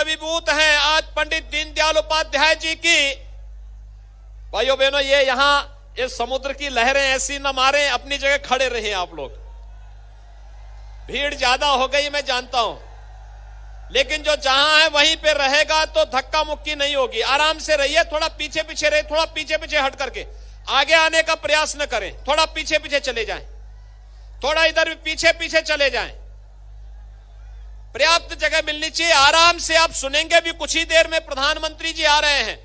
अभिभूत हैं आज पंडित दीनदयाल उपाध्याय जी की। भाइयों बहनों, ये समुद्र की लहरें ऐसी न मारें, अपनी जगह खड़े रहिए आप लोग। भीड़ ज्यादा हो गई मैं जानता हूं, लेकिन जो जहां है वहीं पे रहेगा तो धक्का मुक्की नहीं होगी। आराम से रहिए, थोड़ा पीछे पीछे रहिए, थोड़ा पीछे पीछे हट करके आगे आने का प्रयास न करें, थोड़ा पीछे पीछे चले जाएं, थोड़ा इधर भी पीछे पीछे चले जाएं। पर्याप्त जगह मिलनी चाहिए। आराम से आप सुनेंगे भी। कुछ ही देर में प्रधानमंत्री जी आ रहे हैं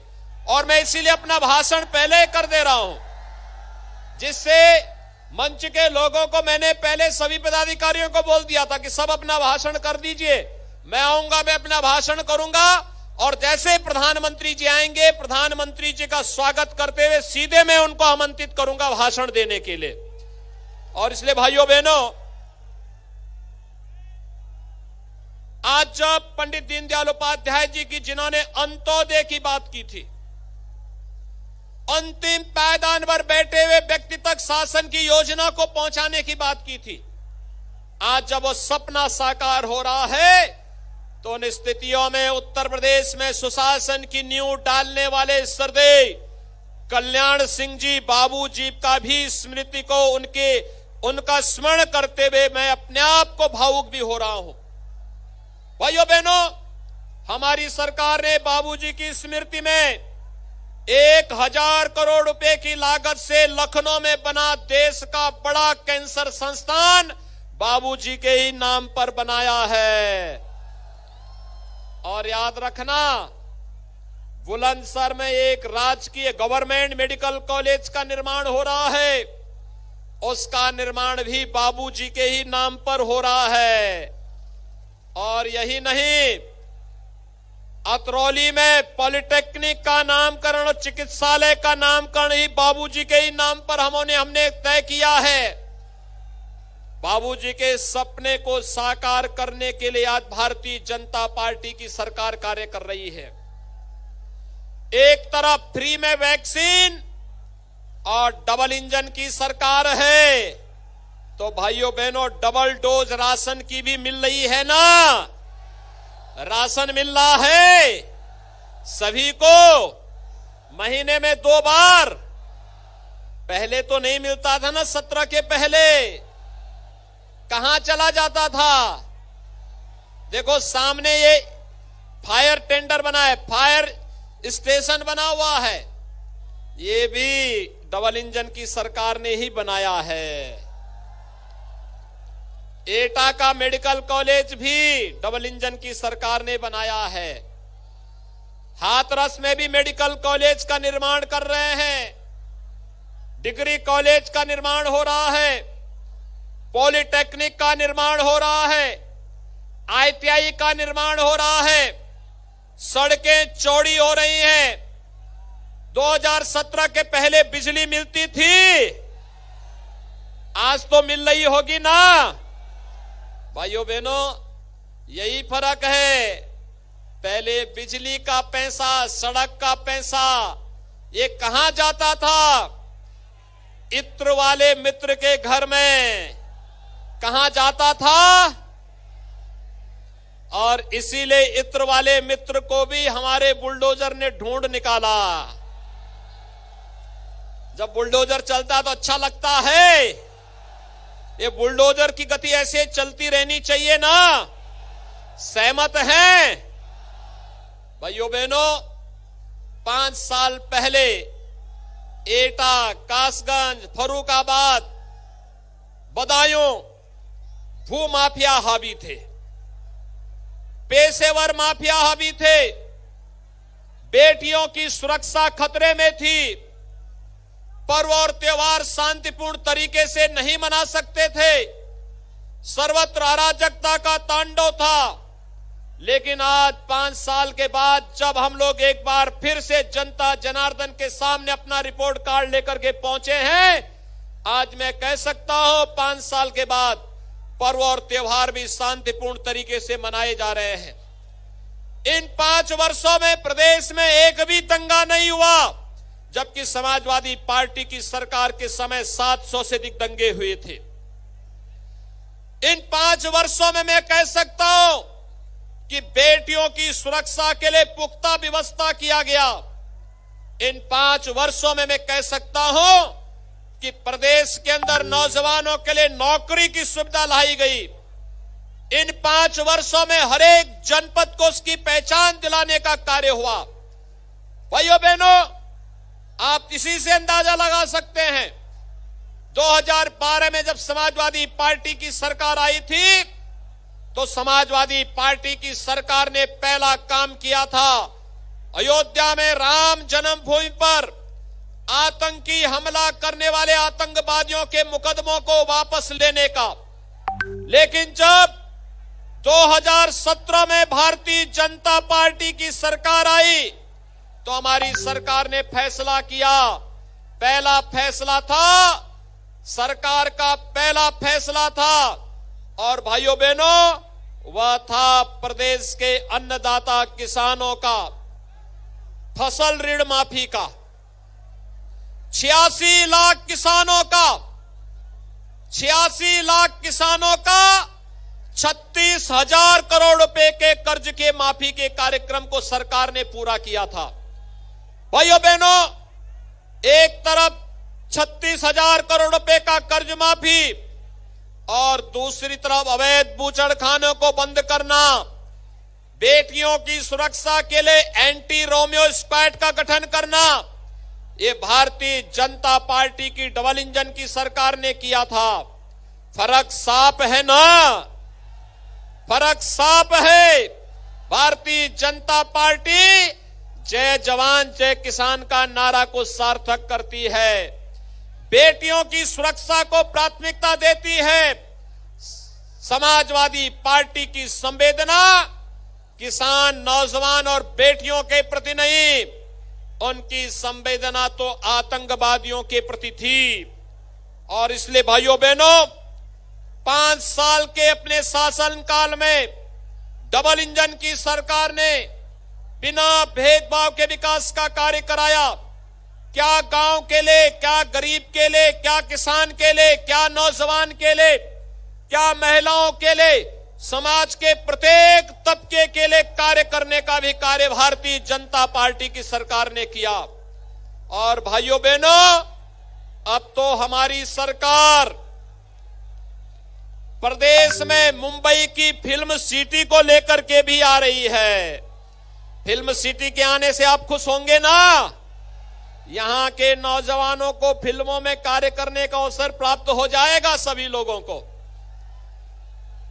और मैं इसीलिए अपना भाषण पहले कर दे रहा हूं, जिससे मंच के लोगों को मैंने पहले सभी पदाधिकारियों को बोल दिया था कि सब अपना भाषण कर दीजिए। मैं आऊंगा, मैं अपना भाषण करूंगा और जैसे प्रधानमंत्री जी आएंगे, प्रधानमंत्री जी का स्वागत करते हुए सीधे मैं उनको आमंत्रित करूंगा भाषण देने के लिए। और इसलिए भाइयों बहनों, आज जब पंडित दीनदयाल उपाध्याय जी की, जिन्होंने अंत्योदय की बात की थी, अंतिम पायदान पर बैठे हुए व्यक्ति तक शासन की योजना को पहुंचाने की बात की थी, आज जब वो सपना साकार हो रहा है तो उन स्थितियों में उत्तर प्रदेश में सुशासन की नींव डालने वाले श्रद्धेय कल्याण सिंह जी बाबू जी का भी स्मृति को उनका स्मरण करते हुए मैं अपने आप को भावुक भी हो रहा हूं। भाइयों बहनों, हमारी सरकार ने बाबूजी की स्मृति में 1000 करोड़ रुपए की लागत से लखनऊ में बना देश का बड़ा कैंसर संस्थान बाबूजी के ही नाम पर बनाया है। और याद रखना, बुलंदशहर में एक राजकीय गवर्नमेंट मेडिकल कॉलेज का निर्माण हो रहा है, उसका निर्माण भी बाबूजी के ही नाम पर हो रहा है। और यही नहीं, अतरौली में पॉलिटेक्निक का नामकरण और चिकित्सालय का नामकरण ही बाबूजी के ही नाम पर हमने तय किया है। बाबूजी के सपने को साकार करने के लिए आज भारतीय जनता पार्टी की सरकार कार्य कर रही है। एक तरफ फ्री में वैक्सीन और डबल इंजन की सरकार है, तो भाइयों बहनों डबल डोज राशन की भी मिल रही है ना। राशन मिल रहा है सभी को, महीने में 2 बार। पहले तो नहीं मिलता था ना, 17 के पहले कहां चला जाता था। देखो सामने ये फायर टेंडर बना है, फायर स्टेशन बना हुआ है, ये भी डबल इंजन की सरकार ने ही बनाया है। एटा का मेडिकल कॉलेज भी डबल इंजन की सरकार ने बनाया है। हाथरस में भी मेडिकल कॉलेज का निर्माण कर रहे हैं, डिग्री कॉलेज का निर्माण हो रहा है, पॉलिटेक्निक का निर्माण हो रहा है, ITI का निर्माण हो रहा है, सड़कें चौड़ी हो रही हैं। 2017 के पहले बिजली मिलती थी, आज तो मिल रही होगी ना। भाइयों बहनों, यही फर्क है। पहले बिजली का पैसा, सड़क का पैसा ये कहां जाता था? इत्र वाले मित्र के घर में कहां जाता था? और इसीलिए इत्र वाले मित्र को भी हमारे बुलडोजर ने ढूंढ निकाला। जब बुलडोजर चलता तो अच्छा लगता है। ये बुलडोजर की गति ऐसे चलती रहनी चाहिए ना। सहमत हैं भाइयों बहनों? 5 साल पहले एटा, कासगंज, फर्रुखाबाद, बदायूं भू माफिया हावी थे, पेशेवर माफिया हावी थे, बेटियों की सुरक्षा खतरे में थी, पर्व और त्योहार शांतिपूर्ण तरीके से नहीं मना सकते थे, सर्वत्र अराजकता का तांडव था। लेकिन आज 5 साल के बाद जब हम लोग एक बार फिर से जनता जनार्दन के सामने अपना रिपोर्ट कार्ड लेकर के पहुंचे हैं, आज मैं कह सकता हूं 5 साल के बाद पर्व और त्योहार भी शांतिपूर्ण तरीके से मनाए जा रहे हैं। इन 5 वर्षों में प्रदेश में एक भी दंगा नहीं हुआ, जबकि समाजवादी पार्टी की सरकार के समय 700 से अधिक दंगे हुए थे। इन 5 वर्षों में मैं कह सकता हूं कि बेटियों की सुरक्षा के लिए पुख्ता व्यवस्था किया गया। इन 5 वर्षों में मैं कह सकता हूं कि प्रदेश के अंदर नौजवानों के लिए नौकरी की सुविधा लाई गई। इन 5 वर्षों में हर एक जनपद को उसकी पहचान दिलाने का कार्य हुआ। भाइयों बहनों, आप इसी से अंदाजा लगा सकते हैं 2012 में जब समाजवादी पार्टी की सरकार आई थी तो समाजवादी पार्टी की सरकार ने पहला काम किया था अयोध्या में राम जन्मभूमि पर आतंकी हमला करने वाले आतंकवादियों के मुकदमों को वापस लेने का। लेकिन जब 2017 में भारतीय जनता पार्टी की सरकार आई तो हमारी सरकार ने फैसला किया। पहला फैसला था, सरकार का पहला फैसला था, और भाइयों बहनों वह था प्रदेश के अन्नदाता किसानों का फसल ऋण माफी का। 86 लाख किसानों का 36,000 करोड़ रुपए के कर्ज के माफी के कार्यक्रम को सरकार ने पूरा किया था। भाइयों बहनों, एक तरफ 36,000 करोड़ रुपए का कर्ज माफी और दूसरी तरफ अवैध बूचड़खानों को बंद करना, बेटियों की सुरक्षा के लिए एंटी रोमियो स्क्वाड का गठन करना, ये भारतीय जनता पार्टी की डबल इंजन की सरकार ने किया था। फर्क साफ है ना? फर्क साफ है। भारतीय जनता पार्टी जय जवान जय किसान का नारा को सार्थक करती है, बेटियों की सुरक्षा को प्राथमिकता देती है। समाजवादी पार्टी की संवेदना किसान, नौजवान और बेटियों के प्रति नहीं, उनकी संवेदना तो आतंकवादियों के प्रति थी। और इसलिए भाइयों बहनों, 5 साल के अपने शासनकाल में डबल इंजन की सरकार ने बिना भेदभाव के विकास का कार्य कराया। क्या गांव के लिए, क्या गरीब के लिए, क्या किसान के लिए, क्या नौजवान के लिए, क्या महिलाओं के लिए, समाज के प्रत्येक तबके के लिए कार्य करने का भी कार्य भारतीय जनता पार्टी की सरकार ने किया। और भाइयों बहनों, अब तो हमारी सरकार प्रदेश में मुंबई की फिल्म सिटी को लेकर के भी आ रही है। फिल्म सिटी के आने से आप खुश होंगे ना? यहां के नौजवानों को फिल्मों में कार्य करने का अवसर प्राप्त हो जाएगा। सभी लोगों को,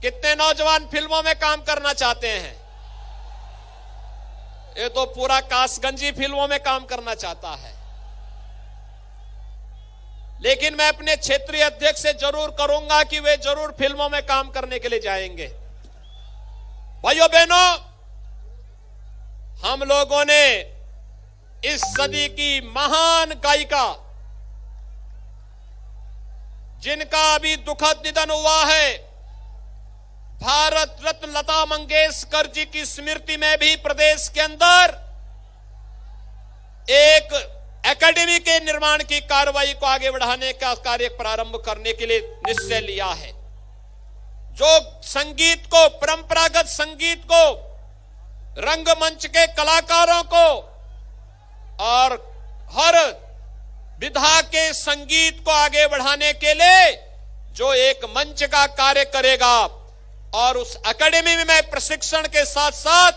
कितने नौजवान फिल्मों में काम करना चाहते हैं? ये तो पूरा कासगंजी फिल्मों में काम करना चाहता है। लेकिन मैं अपने क्षेत्रीय अध्यक्ष से जरूर करूंगा कि वे जरूर फिल्मों में काम करने के लिए जाएंगे। भाइयों बहनों, हम लोगों ने इस सदी की महान गायिका, जिनका अभी दुखद निधन हुआ है, भारत रत्न लता मंगेशकर जी की स्मृति में भी प्रदेश के अंदर एक एकेडमी के निर्माण की कार्रवाई को आगे बढ़ाने का कार्य प्रारंभ करने के लिए निश्चय लिया है। जो संगीत को, परंपरागत संगीत को, रंगमंच के कलाकारों को और हर विधा के संगीत को आगे बढ़ाने के लिए जो एक मंच का कार्य करेगा, और उस एकेडमी में प्रशिक्षण के साथ साथ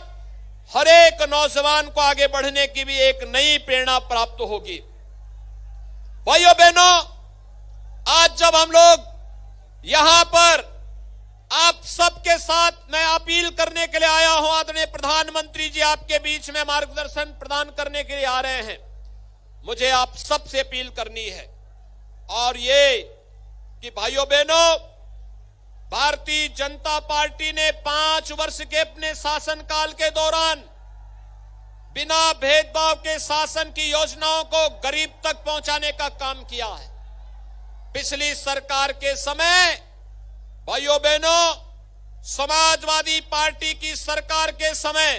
हर एक नौजवान को आगे बढ़ने की भी एक नई प्रेरणा प्राप्त होगी। भाइयों बहनों, आज जब हम लोग यहां पर आप सबके साथ मैं अपील करने के लिए आया हूं, आदरणीय प्रधानमंत्री जी आपके बीच में मार्गदर्शन प्रदान करने के लिए आ रहे हैं, मुझे आप सबसे अपील करनी है और ये कि भाइयों बहनों, भारतीय जनता पार्टी ने 5 वर्ष के अपने शासनकाल के दौरान बिना भेदभाव के शासन की योजनाओं को गरीब तक पहुंचाने का काम किया है। पिछली सरकार के समय भाइयों बहनों, समाजवादी पार्टी की सरकार के समय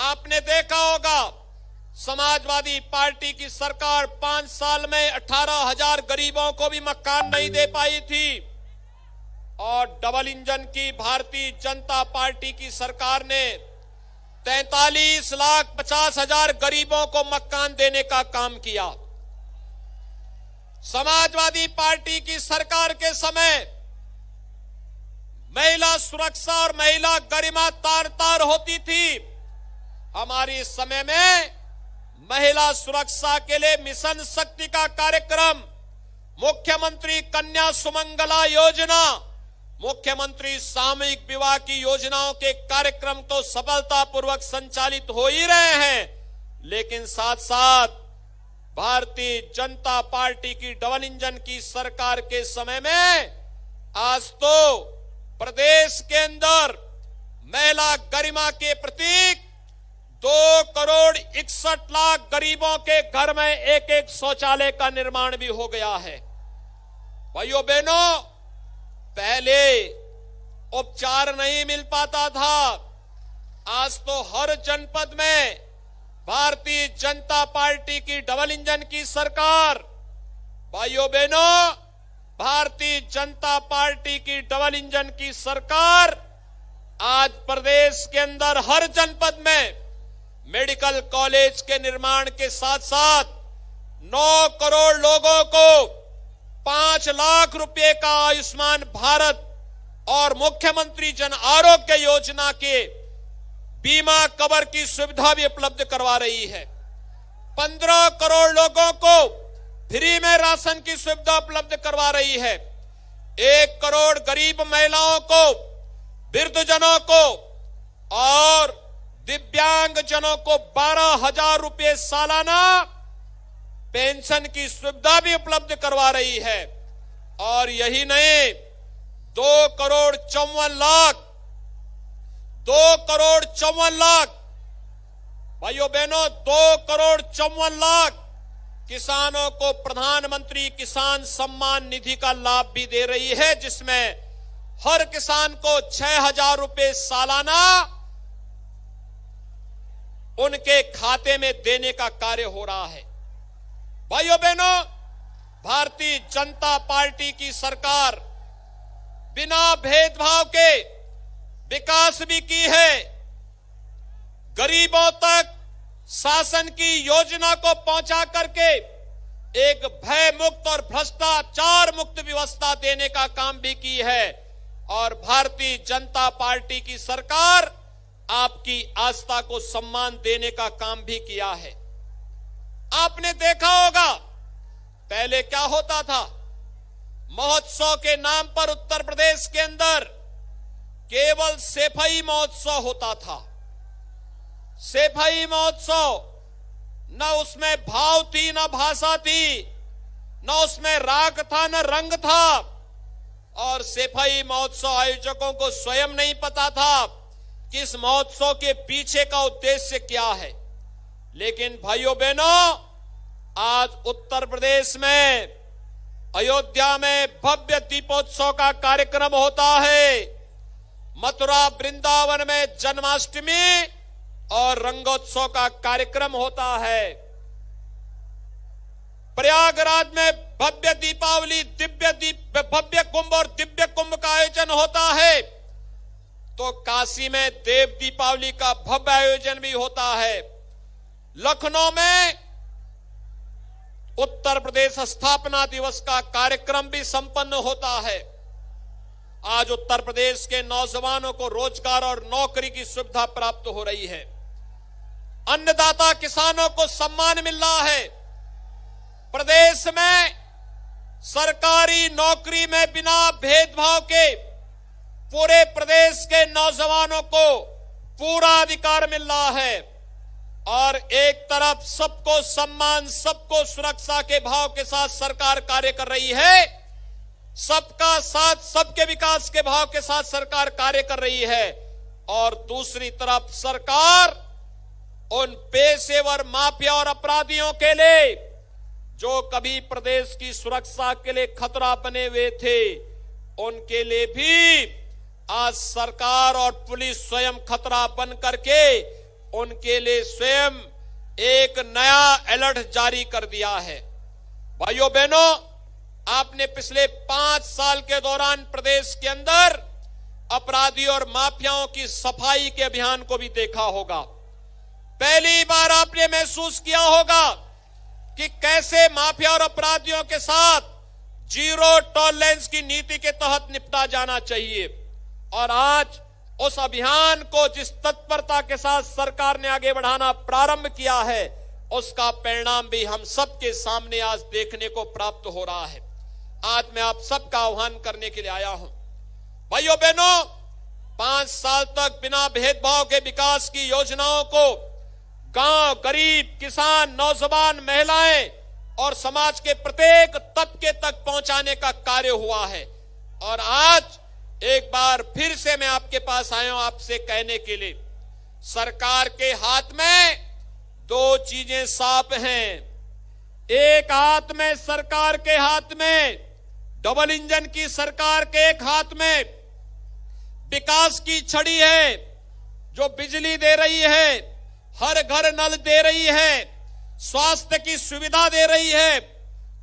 आपने देखा होगा, समाजवादी पार्टी की सरकार 5 साल में 18,000 गरीबों को भी मकान नहीं दे पाई थी। और डबल इंजन की भारतीय जनता पार्टी की सरकार ने 43,50,000 गरीबों को मकान देने का काम किया। समाजवादी पार्टी की सरकार के समय महिला सुरक्षा और महिला गरिमा तार तार होती थी। हमारी समय में महिला सुरक्षा के लिए मिशन शक्ति का कार्यक्रम, मुख्यमंत्री कन्या सुमंगला योजना, मुख्यमंत्री सामूहिक विवाह की योजनाओं के कार्यक्रम तो सफलतापूर्वक संचालित हो ही रहे हैं, लेकिन साथ साथ भारतीय जनता पार्टी की डबल इंजन की सरकार के समय में आज तो प्रदेश के अंदर महिला गरिमा के प्रतीक 2,61,00,000 गरीबों के घर में एक एक शौचालय का निर्माण भी हो गया है। भाइयों बहनों, पहले उपचार नहीं मिल पाता था, आज तो हर जनपद में भारतीय जनता पार्टी की डबल इंजन की सरकार, भाइयों बहनों, भारतीय जनता पार्टी की डबल इंजन की सरकार आज प्रदेश के अंदर हर जनपद में मेडिकल कॉलेज के निर्माण के साथ साथ 9 करोड़ लोगों को 5 लाख रुपए का आयुष्मान भारत और मुख्यमंत्री जन आरोग्य योजना के बीमा कवर की सुविधा भी उपलब्ध करवा रही है। 15 करोड़ लोगों को फ्री में राशन की सुविधा उपलब्ध करवा रही है। 1 करोड़ गरीब महिलाओं को, वृद्धजनों को और दिव्यांग जनों को 12,000 रुपए सालाना पेंशन की सुविधा भी उपलब्ध करवा रही है। और यही नहीं, 2 करोड़ 54 लाख भाइयों बहनों, 2 करोड़ 54 लाख किसानों को प्रधानमंत्री किसान सम्मान निधि का लाभ भी दे रही है, जिसमें हर किसान को 6,000 रुपए सालाना उनके खाते में देने का कार्य हो रहा है। भाइयों बहनों, भारतीय जनता पार्टी की सरकार बिना भेदभाव के विकास भी की है। गरीबों तक शासन की योजना को पहुंचा करके एक भय मुक्त और भ्रष्टाचार मुक्त व्यवस्था देने का काम भी की है। और भारतीय जनता पार्टी की सरकार आपकी आस्था को सम्मान देने का काम भी किया है। आपने देखा होगा पहले क्या होता था, महोत्सव के नाम पर उत्तर प्रदेश के अंदर केवल सेफई महोत्सव होता था। सेफई महोत्सव, न उसमें भाव थी, न भाषा थी, न उसमें राग था, न रंग था। और सेफई महोत्सव आयोजकों को स्वयं नहीं पता था कि इस महोत्सव के पीछे का उद्देश्य क्या है। लेकिन भाइयों बहनों, आज उत्तर प्रदेश में अयोध्या में भव्य दीपोत्सव का कार्यक्रम होता है। मथुरा वृंदावन में जन्माष्टमी और रंगोत्सव का कार्यक्रम होता है। प्रयागराज में भव्य दीपावली, भव्य कुंभ और दिव्य कुंभ का आयोजन होता है। तो काशी में देव दीपावली का भव्य आयोजन भी होता है। लखनऊ में उत्तर प्रदेश स्थापना दिवस का कार्यक्रम भी संपन्न होता है। आज उत्तर प्रदेश के नौजवानों को रोजगार और नौकरी की सुविधा प्राप्त हो रही है। अन्नदाता किसानों को सम्मान मिल रहा है। प्रदेश में सरकारी नौकरी में बिना भेदभाव के पूरे प्रदेश के नौजवानों को पूरा अधिकार मिल रहा है। और एक तरफ सबको सम्मान, सबको सुरक्षा के भाव के साथ सरकार कार्य कर रही है, सबका साथ, सबके विकास के भाव के साथ सरकार कार्य कर रही है। और दूसरी तरफ सरकार उन पेशेवर माफिया और अपराधियों के लिए जो कभी प्रदेश की सुरक्षा के लिए खतरा बने हुए थे, उनके लिए भी आज सरकार और पुलिस स्वयं खतरा बन करके उनके लिए स्वयं एक नया अलर्ट जारी कर दिया है। भाइयों बहनों, आपने पिछले 5 साल के दौरान प्रदेश के अंदर अपराधी और माफियाओं की सफाई के अभियान को भी देखा होगा। पहली बार आपने महसूस किया होगा कि कैसे माफिया और अपराधियों के साथ जीरो टॉलरेंस की नीति के तहत निपटा जाना चाहिए। और आज उस अभियान को जिस तत्परता के साथ सरकार ने आगे बढ़ाना प्रारंभ किया है, उसका परिणाम भी हम सबके सामने आज देखने को प्राप्त हो रहा है। आज मैं आप सबका आह्वान करने के लिए आया हूं। भाइयों बहनों, 5 साल तक बिना भेदभाव के विकास की योजनाओं को गांव, गरीब, किसान, नौजवान, महिलाएं और समाज के प्रत्येक तबके तक पहुंचाने का कार्य हुआ है। और आज एक बार फिर से मैं आपके पास आया हूं आपसे कहने के लिए, सरकार के हाथ में 2 चीजें साफ हैं। एक हाथ में सरकार के हाथ में डबल इंजन की सरकार के एक हाथ में विकास की छड़ी है, जो बिजली दे रही है, हर घर नल दे रही है, स्वास्थ्य की सुविधा दे रही है,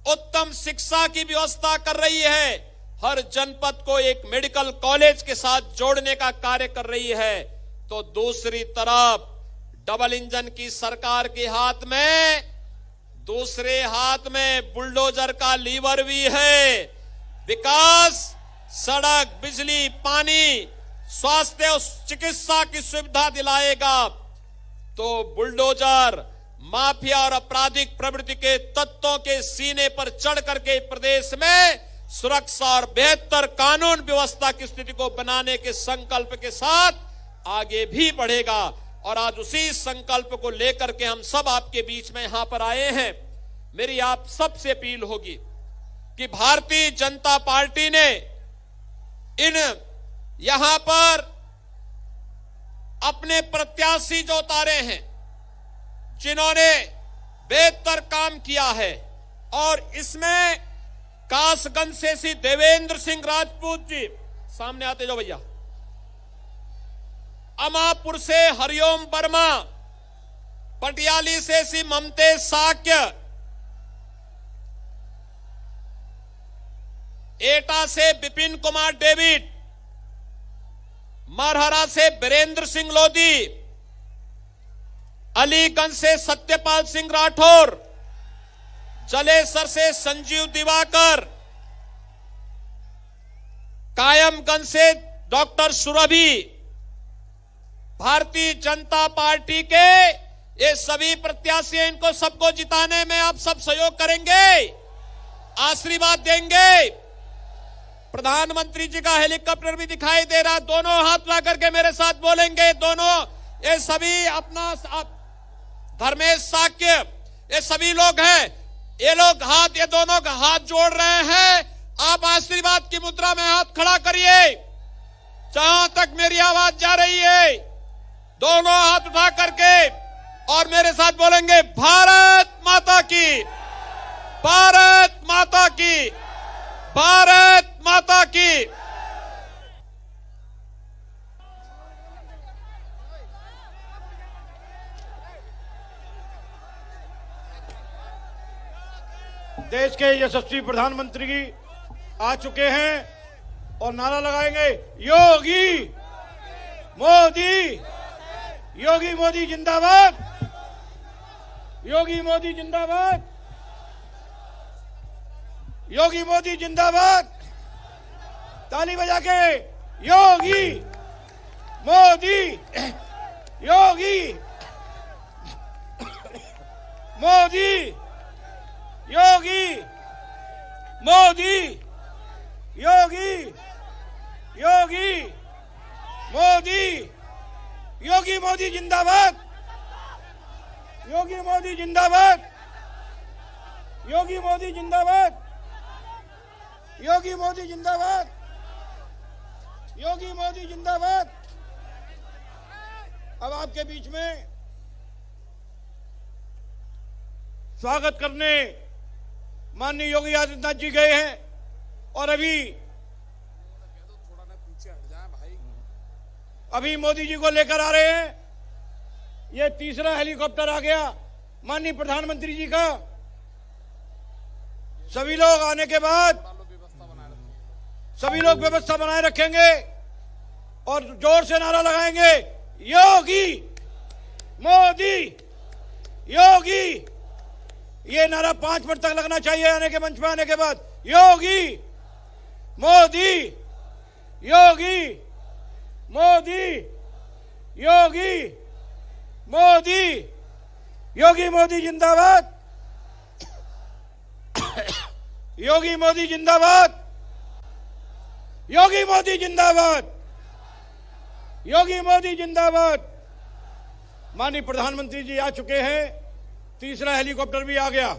उत्तम शिक्षा की व्यवस्था कर रही है, हर जनपद को एक मेडिकल कॉलेज के साथ जोड़ने का कार्य कर रही है। तो दूसरी तरफ डबल इंजन की सरकार के हाथ में, दूसरे हाथ में बुलडोजर का लीवर भी है। विकास, सड़क, बिजली, पानी, स्वास्थ्य और चिकित्सा की सुविधा दिलाएगा। तो बुलडोजर माफिया और आपराधिक प्रवृत्ति के तत्वों के सीने पर चढ़ करके प्रदेश में सुरक्षा और बेहतर कानून व्यवस्था की स्थिति को बनाने के संकल्प के साथ आगे भी बढ़ेगा। और आज उसी संकल्प को लेकर के हम सब आपके बीच में यहां पर आए हैं। मेरी आप सबसे अपील होगी कि भारतीय जनता पार्टी ने इन यहां पर अपने प्रत्याशी जो उतारे हैं, जिन्होंने बेहतर काम किया है, और इसमें कासगंज से श्री देवेंद्र सिंह राजपूत जी सामने आते जाओ भैया, अमापुर से हरिओम वर्मा, पटियाली से श्री ममतेज साक्य, एटा से विपिन कुमार डेविड, मरहरा से बीरेंद्र सिंह लोधी, अलीगंज से सत्यपाल सिंह राठौर, जलेसर से संजीव दिवाकर, कायमगंज से डॉक्टर सुरभि, भारतीय जनता पार्टी के ये सभी प्रत्याशी, इनको सबको जिताने में आप सब सहयोग करेंगे, आशीर्वाद देंगे। प्रधानमंत्री जी का हेलीकॉप्टर भी दिखाई दे रहा, दोनों हाथ ला करके मेरे साथ बोलेंगे। दोनों ये सभी अपना धर्मेश साक्य, ये सभी लोग हैं, ये लोग हाथ, ये दोनों का हाथ जोड़ रहे हैं। आप आशीर्वाद की मुद्रा में हाथ खड़ा करिए। जहां तक मेरी आवाज जा रही है, दोनों हाथ उठा करके और मेरे साथ बोलेंगे, भारत माता की, भारत माता की, भारत माता की। देश के यशस्वी प्रधानमंत्री जी आ चुके हैं और नारा लगाएंगे, योगी मोदी, योगी मोदी जिंदाबाद, योगी मोदी जिंदाबाद, योगी मोदी जिंदाबाद। ताली बजा के, योगी मोदी, योगी मोदी, योगी मोदी, योगी योगी मोदी, योगी मोदी जिंदाबाद, योगी मोदी जिंदाबाद, योगी मोदी जिंदाबाद, योगी मोदी जिंदाबाद, योगी मोदी जिंदाबाद। अब आपके बीच में स्वागत करने माननीय योगी आदित्यनाथ जी गए हैं और अभी मोदी जी को लेकर आ रहे हैं। ये तीसरा हेलीकॉप्टर आ गया माननीय प्रधानमंत्री जी का। सभी लोग आने के बाद सभी लोग व्यवस्था बनाए रखेंगे और जोर से नारा लगाएंगे, योगी मोदी योगी। ये नारा 5 मिनट तक लगना चाहिए आने के मंच में आने के बाद। योगी मोदी योगी मोदी योगी मोदी योगी मोदी जिंदाबाद योगी मोदी जिंदाबाद योगी मोदी जिंदाबाद योगी मोदी जिंदाबाद। माननीय प्रधानमंत्री जी आ चुके हैं, तीसरा हेलीकॉप्टर भी आ गया।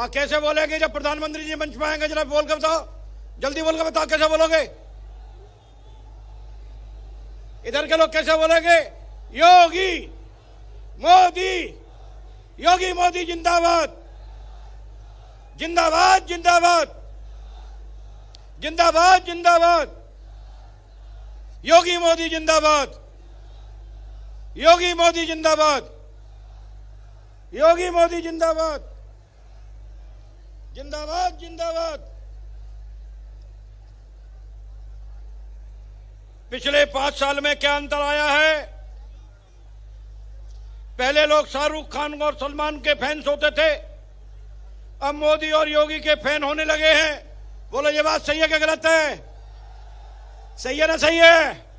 कैसे बोलेंगे जब प्रधानमंत्री जी मंच में आएंगे? जरा बोल कर बताओ, जल्दी बोल कर बताओ, कैसे बोलोगे? इधर के लोग कैसे बोलेंगे? योगी मोदी योगी मोदी जिंदाबाद जिंदाबाद जिंदाबाद जिंदाबाद जिंदाबाद योगी मोदी जिंदाबाद योगी मोदी जिंदाबाद योगी मोदी जिंदाबाद जिंदाबाद जिंदाबाद। पिछले 5 साल में क्या अंतर आया है? पहले लोग शाहरुख खान और सलमान के फैंस होते थे, अब मोदी और योगी के फैन होने लगे हैं। बोलो, ये बात सही है क्या गलत है? सही है ना? सही है।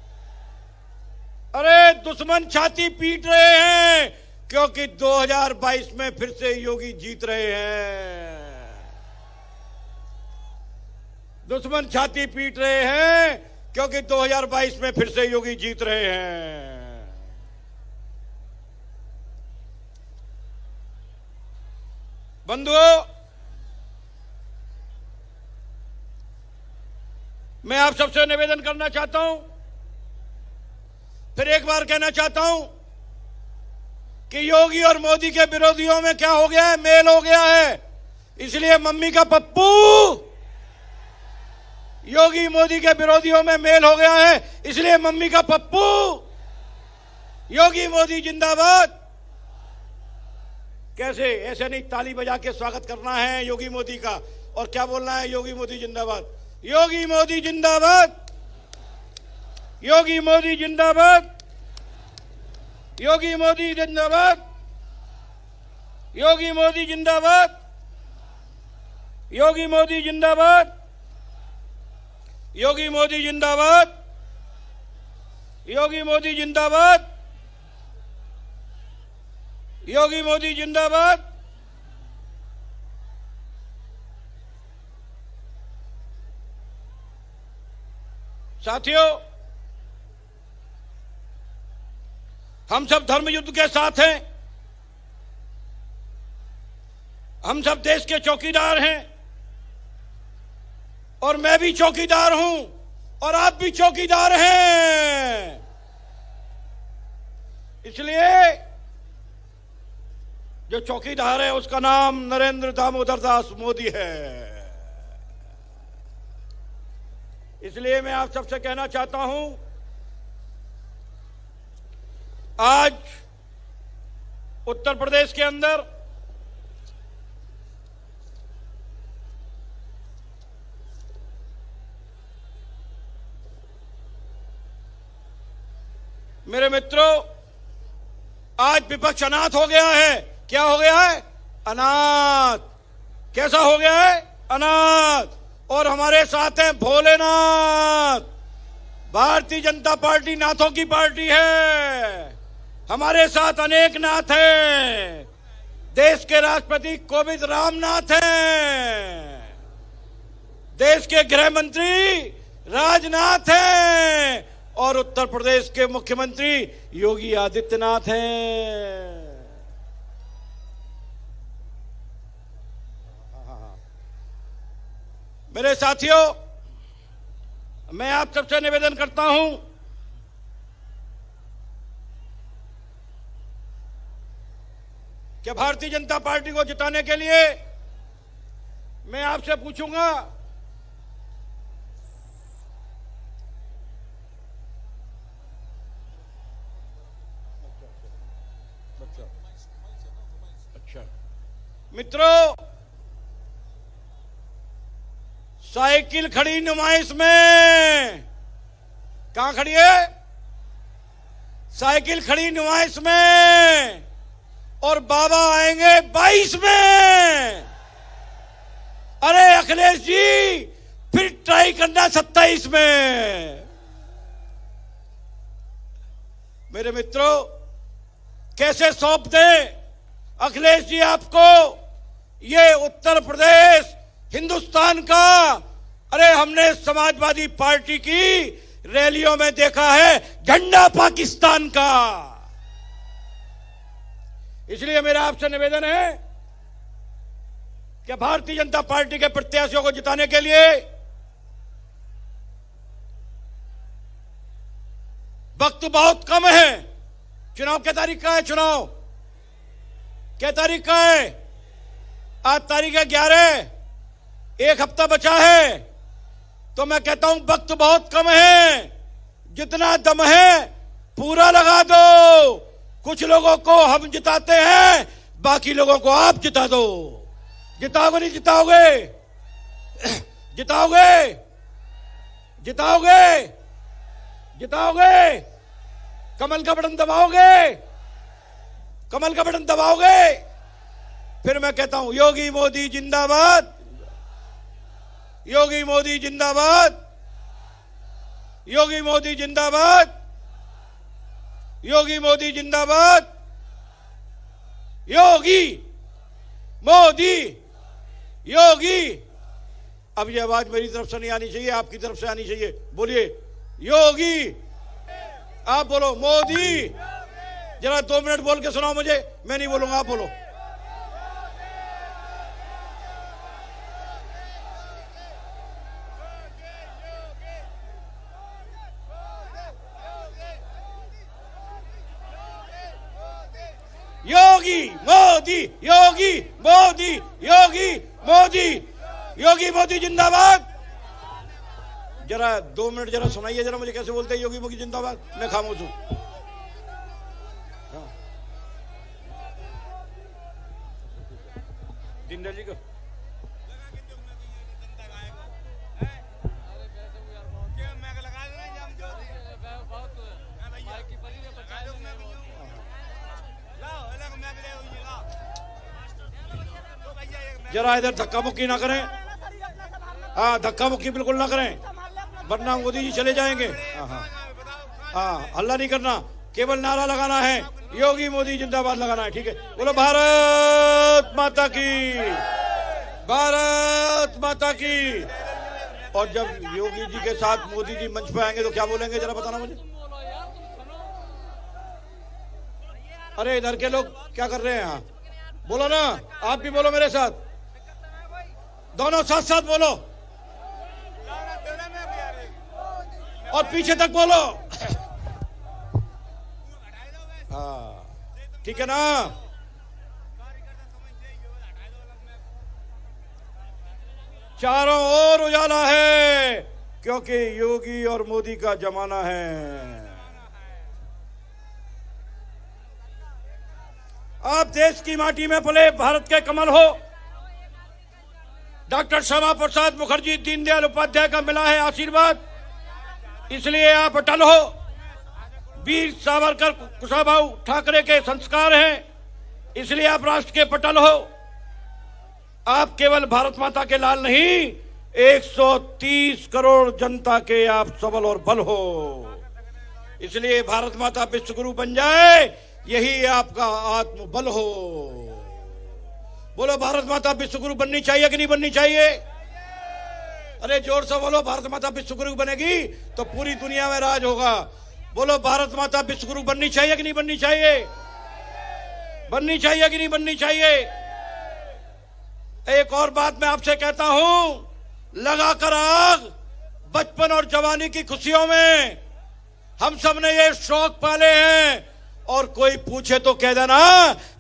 अरे दुश्मन छाती पीट रहे हैं क्योंकि 2022 में फिर से योगी जीत रहे हैं। दुश्मन छाती पीट रहे हैं क्योंकि 2022 में फिर से योगी जीत रहे हैं। बंधुओं, मैं आप सबसे निवेदन करना चाहता हूं, फिर एक बार कहना चाहता हूं कि योगी और मोदी के विरोधियों में क्या हो गया है? मेल हो गया है। इसलिए मम्मी का पप्पू, योगी मोदी के विरोधियों में मेल हो गया है, इसलिए मम्मी का पप्पू। योगी मोदी जिंदाबाद। कैसे? ऐसे नहीं, ताली बजा के स्वागत करना है योगी मोदी का और क्या बोलना है? योगी मोदी जिंदाबाद योगी मोदी जिंदाबाद योगी मोदी जिंदाबाद योगी मोदी जिंदाबाद योगी मोदी जिंदाबाद योगी मोदी जिंदाबाद योगी मोदी जिंदाबाद योगी मोदी जिंदाबाद योगी मोदी जिंदाबाद। साथियों, हम सब धर्म युद्ध के साथ हैं। हम सब देश के चौकीदार हैं और मैं भी चौकीदार हूं और आप भी चौकीदार हैं। इसलिए जो चौकीदार है उसका नाम नरेंद्र दामोदर दास मोदी है। इसलिए मैं आप सबसे कहना चाहता हूं, आज उत्तर प्रदेश के अंदर मेरे मित्रों, आज विपक्ष अनाथ हो गया है। क्या हो गया है? अनाथ। कैसा हो गया है? अनाथ। और हमारे साथ हैं भोलेनाथ। भारतीय जनता पार्टी नाथों की पार्टी है। हमारे साथ अनेक नाथ हैं। देश के राष्ट्रपति कोविंद रामनाथ हैं। देश के गृह मंत्री राजनाथ हैं और उत्तर प्रदेश के मुख्यमंत्री योगी आदित्यनाथ हैं। मेरे साथियों, मैं आप सबसे निवेदन करता हूं कि भारतीय जनता पार्टी को जिताने के लिए मैं आपसे पूछूंगा, अच्छा मित्रों, साइकिल खड़ी नुमाइश में। कहां खड़ी है? साइकिल खड़ी नुमाइश में, और बाबा आएंगे 22 में। अरे अखिलेश जी, फिर ट्राई करना 27 में। मेरे मित्रों, कैसे सौंप दें अखिलेश जी आपको ये उत्तर प्रदेश हिंदुस्तान का? अरे हमने समाजवादी पार्टी की रैलियों में देखा है झंडा पाकिस्तान का। इसलिए मेरा आपसे निवेदन है कि भारतीय जनता पार्टी के प्रत्याशियों को जिताने के लिए वक्त बहुत कम है। चुनाव क्या तारीख का है? चुनाव क्या तारीख का है? आज तारीख है 11, एक हफ्ता बचा है। तो मैं कहता हूं वक्त बहुत कम है, जितना दम है पूरा लगा दो। कुछ लोगों को हम जिताते हैं, बाकी लोगों को आप जिता दो। जिताओगे नहीं जिताओगे? जिताओगे? जिताओगे? जिताओगे? कमल का बटन दबाओगे? कमल का बटन दबाओगे? फिर मैं कहता हूं योगी मोदी जिंदाबाद, योगी मोदी जिंदाबाद, योगी मोदी जिंदाबाद, योगी मोदी जिंदाबाद, योगी मोदी, योगी। अब ये आवाज मेरी तरफ से नहीं आनी चाहिए, आपकी तरफ से आनी चाहिए। बोलिए योगी। आप बोलो मोदी। जरा 2 मिनट बोल के सुनाओ मुझे। मैं नहीं बोलूंगा, आप बोलो। योगी मोदी, योगी मोदी, योगी मोदी, योगी मोदी जिंदाबाद। जरा 2 मिनट जरा सुनाइए जरा मुझे, कैसे बोलते हैं योगी मोदी जिंदाबाद? मैं खामोश हूं। जिंदा जी को जरा इधर धक्का मुक्की ना करें। हाँ, धक्का मुक्की बिल्कुल ना करें, वरना मोदी जी चले जाएंगे। हाँ, हल्ला नहीं करना, केवल नारा लगाना है, योगी मोदी जिंदाबाद लगाना है। ठीक है, बोलो भारत माता की, भारत माता की। और जब योगी जी के साथ मोदी जी मंच पे आएंगे तो क्या बोलेंगे जरा बताना मुझे। अरे इधर के लोग क्या कर रहे हैं यहाँ? बोलो ना, आप भी बोलो मेरे साथ, दोनों साथ साथ बोलो और पीछे तक बोलो। हाँ, ठीक है ना? चारों ओर उजाला है, क्योंकि योगी और मोदी का जमाना है। आप देश की माटी में पले भारत के कमल हो। डॉक्टर श्यामा प्रसाद मुखर्जी, दीनदयाल उपाध्याय का मिला है आशीर्वाद, इसलिए आप अटल हो। वीर सावरकर, कुशाभाऊ ठाकरे के संस्कार हैं, इसलिए आप राष्ट्र के पटल हो। आप केवल भारत माता के लाल नहीं, 130 करोड़ जनता के आप सबल और बल हो। इसलिए भारत माता विश्वगुरु बन जाए, यही आपका आत्मबल हो। बोलो भारत माता विश्वगुरु बननी चाहिए कि नहीं बननी चाहिए? अरे जोर से बोलो, भारत माता विश्वगुरु बनेगी तो पूरी दुनिया में राज होगा। बोलो भारत माता विश्वगुरु बननी चाहिए कि नहीं बननी चाहिए? बननी चाहिए कि नहीं बननी चाहिए? एक और बात मैं आपसे कहता हूं, लगाकर आग बचपन और जवानी की खुशियों में हम सब ने ये शौक पाले हैं, और कोई पूछे तो कह देना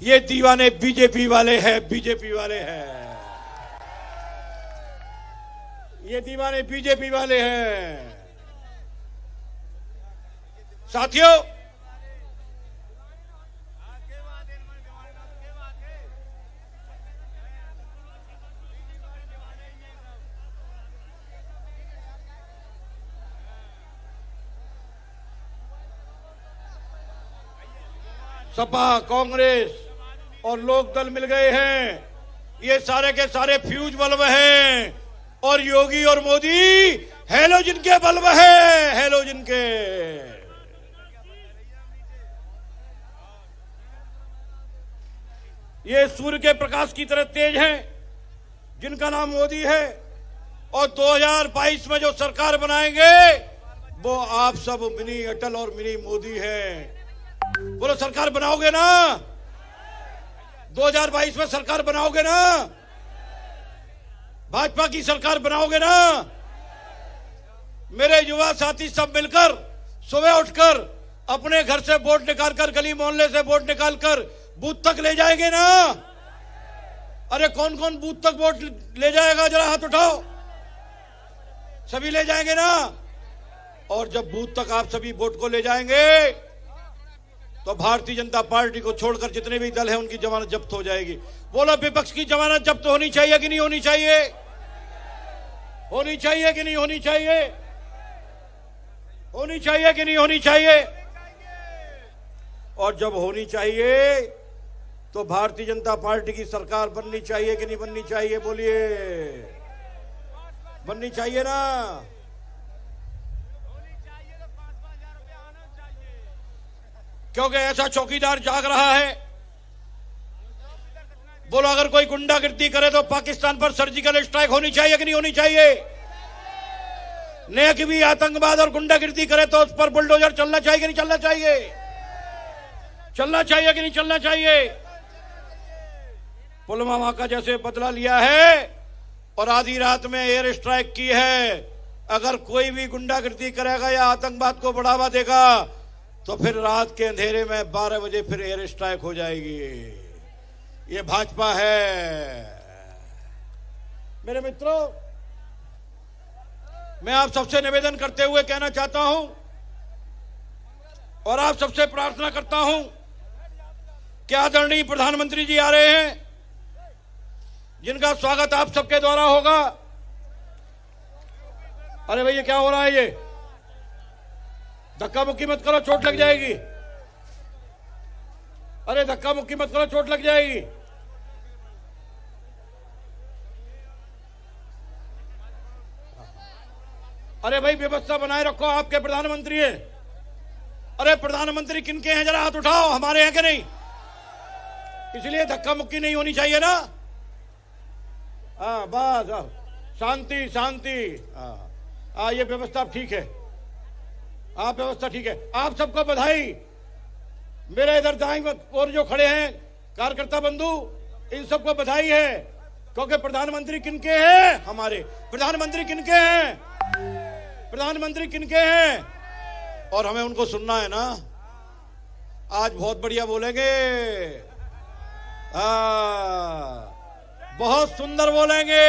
ये दीवाने बीजेपी वाले हैं, बीजेपी वाले हैं, ये दीवाने बीजेपी वाले हैं। साथियों, सपा, कांग्रेस और लोकदल मिल गए हैं। ये सारे के सारे फ्यूज बल्ब हैं और योगी और मोदी हैलोजन के बल्ब हैं, हैलोजन के। ये सूर्य के प्रकाश की तरह तेज हैं, जिनका नाम मोदी है। और 2022 में जो सरकार बनाएंगे वो आप सब मिनी अटल और मिनी मोदी हैं। बोलो सरकार बनाओगे ना? 2022 में सरकार बनाओगे ना? भाजपा की सरकार बनाओगे ना? मेरे युवा साथी सब मिलकर सुबह उठकर अपने घर से वोट निकालकर, गली मोहल्ले से वोट निकालकर बूथ तक ले जाएंगे ना? अरे कौन कौन बूथ तक वोट ले जाएगा? जरा हाथ उठाओ। सभी ले जाएंगे ना? और जब बूथ तक आप सभी वोट को ले जाएंगे तो भारतीय जनता पार्टी को छोड़कर जितने भी दल हैं उनकी जमानत जब्त हो जाएगी। बोलो विपक्ष की जमानत जब्त होनी चाहिए कि नहीं होनी चाहिए? होनी चाहिए कि नहीं होनी चाहिए? होनी चाहिए कि नहीं होनी चाहिए? और जब होनी चाहिए तो भारतीय जनता पार्टी की सरकार बननी चाहिए कि नहीं बननी चाहिए? बोलिए, बननी चाहिए ना? क्योंकि ऐसा चौकीदार जाग रहा है। बोलो अगर कोई गुंडागिर्दी करे तो पाकिस्तान पर सर्जिकल स्ट्राइक होनी चाहिए कि नहीं होनी चाहिए? नेक भी आतंकवाद और गुंडागिर्दी करे तो उस पर बुलडोजर चलना चाहिए कि नहीं चलना चाहिए? चलना चाहिए कि नहीं चलना चाहिए? पुलवामा का जैसे बदला लिया है और आधी रात में एयर स्ट्राइक की है, अगर कोई भी गुंडागिर्दी करेगा या आतंकवाद को बढ़ावा देगा तो फिर रात के अंधेरे में 12 बजे फिर एयर स्ट्राइक हो जाएगी। ये भाजपा है। मेरे मित्रों, मैं आप सबसे निवेदन करते हुए कहना चाहता हूं और आप सबसे प्रार्थना करता हूं कि आदरणीय प्रधानमंत्री जी आ रहे हैं, जिनका स्वागत आप सबके द्वारा होगा। अरे भैया क्या हो रहा है? ये धक्का मुक्की मत करो, चोट लग जाएगी। अरे धक्का मुक्की मत करो, चोट लग जाएगी। अरे भाई व्यवस्था बनाए रखो, आपके प्रधानमंत्री है। अरे प्रधानमंत्री किनके हैं? जरा हाथ उठाओ। हमारे हैं कि नहीं? इसलिए धक्का मुक्की नहीं होनी चाहिए ना? हाँ बस, शांति शांति। हाँ ये व्यवस्था ठीक है। आप व्यवस्था ठीक है। आप सबको बधाई। मेरे इधर दाईं और जो खड़े हैं कार्यकर्ता बंधु, इन सबको बधाई है, क्योंकि प्रधानमंत्री किनके हैं? हमारे प्रधानमंत्री किनके हैं? प्रधानमंत्री किनके हैं? और हमें उनको सुनना है ना। आज बहुत बढ़िया बोलेंगे, बहुत सुंदर बोलेंगे।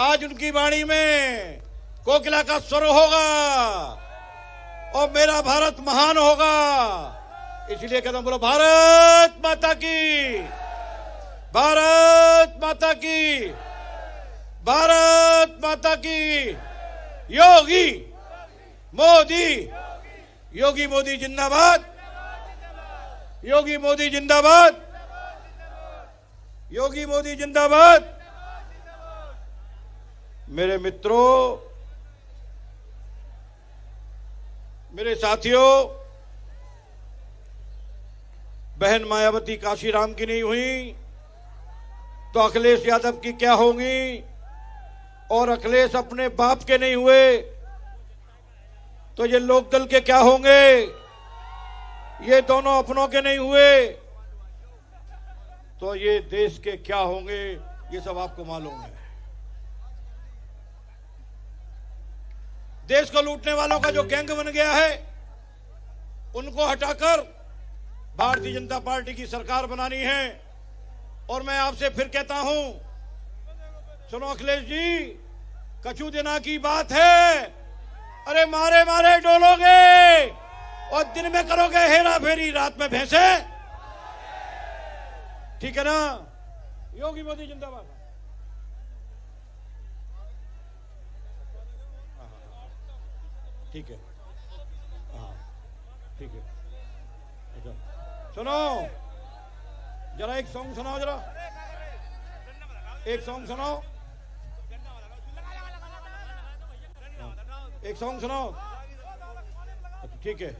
आज उनकी वाणी में कोकिला का स्वर होगा और मेरा भारत महान होगा। इसलिए कहता हूं, बोलो भारत माता की, भारत माता की, भारत माता की। योगी मोदी, योगी मोदी जिंदाबाद, योगी मोदी जिंदाबाद, योगी मोदी जिंदाबाद। मेरे मित्रों, मेरे साथियों, बहन मायावती काशीराम की नहीं हुई तो अखिलेश यादव की क्या होंगी? और अखिलेश अपने बाप के नहीं हुए तो ये लोकदल के क्या होंगे? ये दोनों अपनों के नहीं हुए तो ये देश के क्या होंगे? ये सब आपको मालूम है। देश को लूटने वालों का जो गैंग बन गया है, उनको हटाकर भारतीय जनता पार्टी की सरकार बनानी है। और मैं आपसे फिर कहता हूं, सुनो अखिलेश जी, कछु दिना की बात है। अरे मारे मारे डोलोगे और दिन में करोगे हेरा फेरी, रात में भैंसे। ठीक है ना? योगी मोदी जिंदाबाद। ठीक है, हाँ ठीक है, सुनो जरा, एक सॉन्ग सुनाओ जरा, एक सॉन्ग सुनाओ, एक सॉन्ग सुनाओ। ठीक है,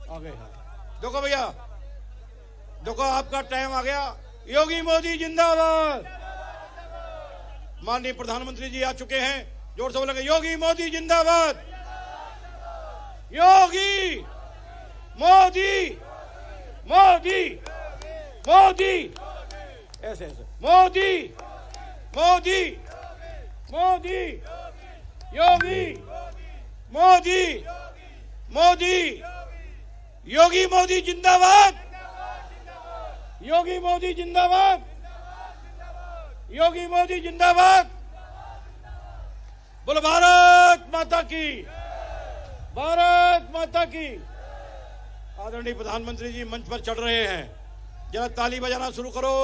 आ गए। देखो भैया, देखो आपका टाइम आ गया। योगी मोदी जिंदाबाद। माननीय प्रधानमंत्री जी आ चुके हैं, जोर से बोलेंगे योगी मोदी जिंदाबाद। योगी मोदी मोदी मोदी, ऐसे ऐसे, मोदी मोदी मोदी, योगी मोदी मोदी, योगी मोदी जिंदाबाद। योगी मोदी जिंदाबाद। योगी मोदी जिंदाबाद। बोलो भारत माता की, भारत माता की। आदरणीय प्रधानमंत्री जी मंच पर चढ़ रहे हैं, जरा ताली बजाना शुरू करो।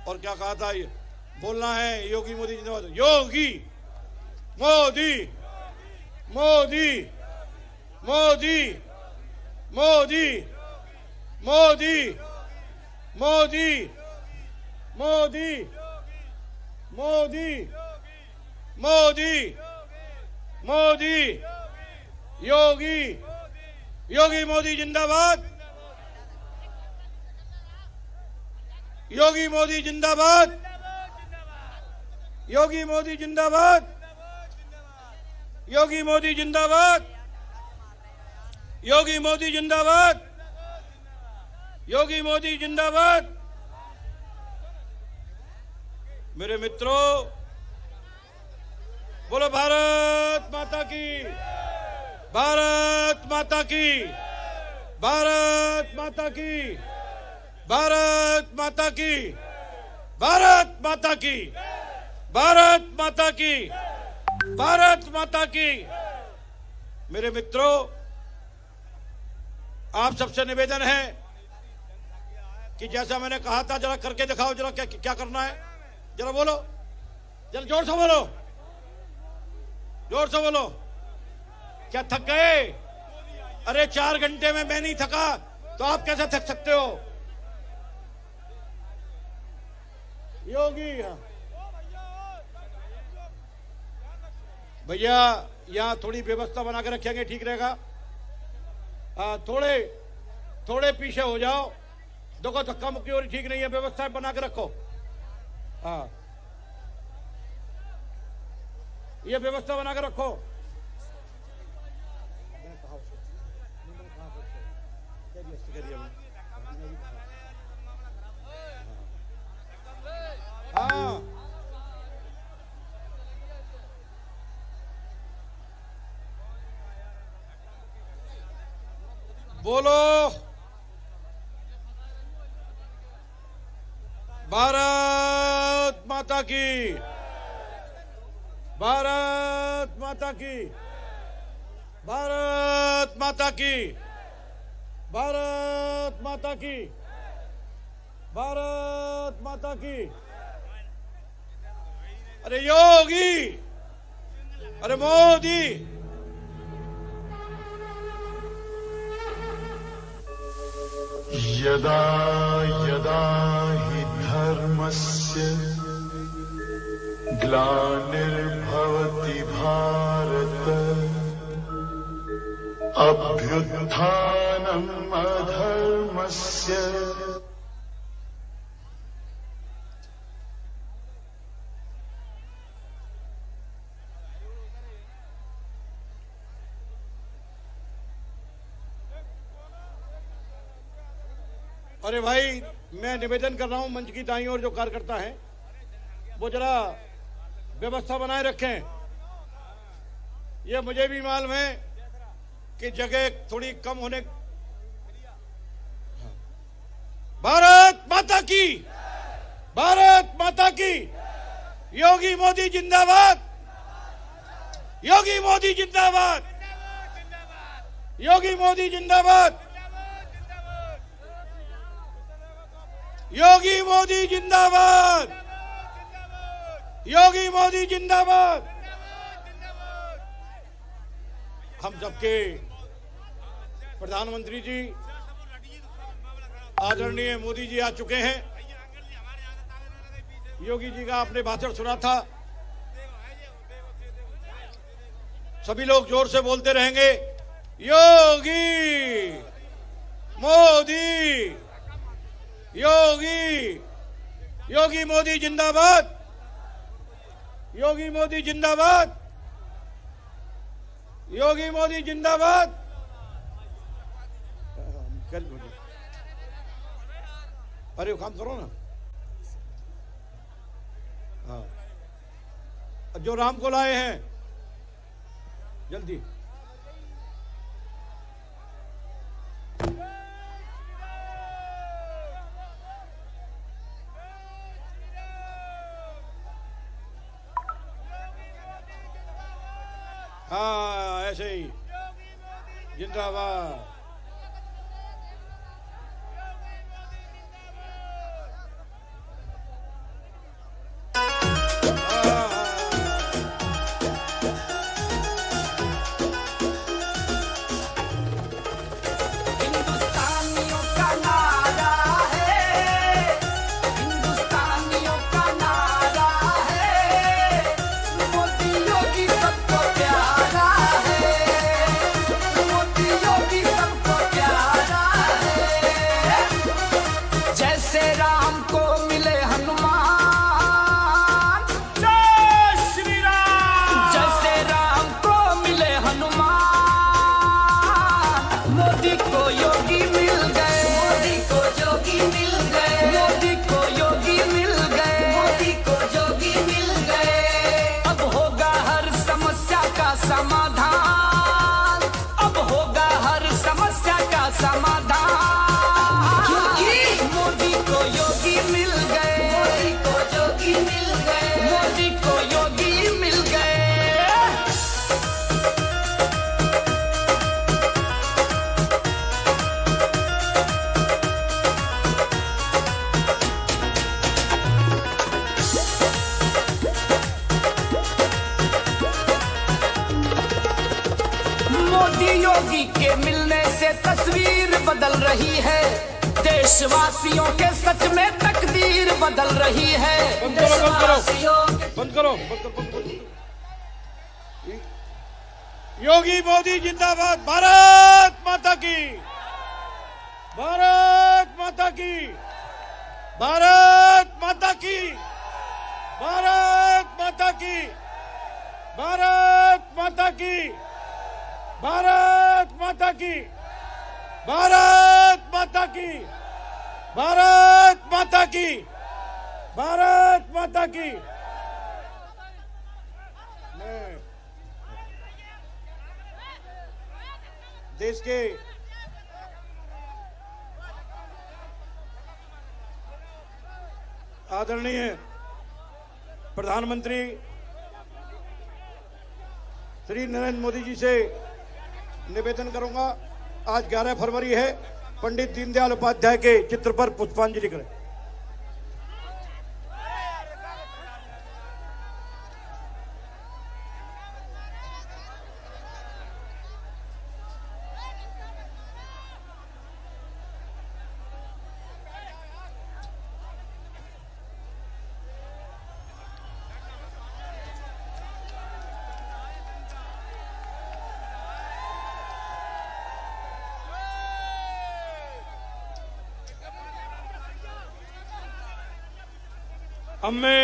और क्या कहा था, बोलना है योगी मोदी जिंदाबाद। योगी मोदी मोदी मोदी मोदी मोदी मोदी मोदी मोदी मोदी मोदी, योगी योगी मोदी जिंदाबाद। योगी मोदी जिंदाबाद। योगी मोदी जिंदाबाद। योगी मोदी जिंदाबाद। योगी मोदी जिंदाबाद। योगी मोदी जिंदाबाद। मेरे मित्रों, बोलो भारत माता की, भारत माता की, भारत माता की, भारत माता की, भारत माता की, भारत माता की, भारत माता की। मेरे मित्रों, आप सबसे निवेदन है कि जैसा मैंने कहा था, जरा करके दिखाओ, जरा क्या क्या करना है, जरा बोलो, जरा जोर से बोलो, जोर से बोलो। क्या थक गए? अरे 4 घंटे में मैं नहीं थका तो आप कैसे थक सकते हो? योगी भैया, यहाँ थोड़ी व्यवस्था बना के रखेंगे, ठीक रहेगा। थोड़े थोड़े पीछे हो जाओ, देखो धक्का मुक्की हो रही, ठीक नहीं है, व्यवस्था बना के रखो। हाँ, ये व्यवस्था बना के रखो। हाँ, बोलो भारत माता की, भारत माता की, भारत माता की, भारत माता की, भारत माता की। अरे योगी, अरे मोदी, यदा यदा हि धर्मस्य ग्लानिर्भवति भारत, अभ्युत्थानम् अधर्मस्य। अरे भाई, मैं निवेदन कर रहा हूं, मंच की दाईं ओर जो कार्यकर्ता हैं वो जरा व्यवस्था बनाए रखें। ये मुझे भी मालूम है कि जगह थोड़ी कम होने। भारत माता की, भारत माता की। योगी मोदी जिंदाबाद। योगी मोदी जिंदाबाद। योगी मोदी जिंदाबाद। योगी मोदी जिंदाबाद। योगी मोदी जिंदाबाद। हम सबके प्रधानमंत्री जी आदरणीय मोदी जी आ चुके हैं। योगी जी का आपने भाषण सुना था। सभी लोग जोर से बोलते रहेंगे, योगी मोदी, योगी योगी मोदी जिंदाबाद, योगी मोदी जिंदाबाद, योगी मोदी जिंदाबाद। अरे काम करो ना। हाँ, जो राम को लाए हैं जल्दी। हाँ, ऐसे ही जिंदाबाद। योगी के मिलने से तस्वीर बदल रही है, देशवासियों के सच में तकदीर बदल रही है। बंद करो, बंद करो। योगी मोदी जिंदाबाद। भारत माता की, भारत माता की, भारत माता की, भारत माता की, भारत माता की, भारत माता की, भारत माता की, भारत माता की, भारत माता की। देश के आदरणीय प्रधानमंत्री श्री नरेंद्र मोदी जी से निवेदन करूंगा, आज 11 फरवरी है, पंडित दीनदयाल उपाध्याय के चित्र पर पुष्पांजलि करें। अब मैं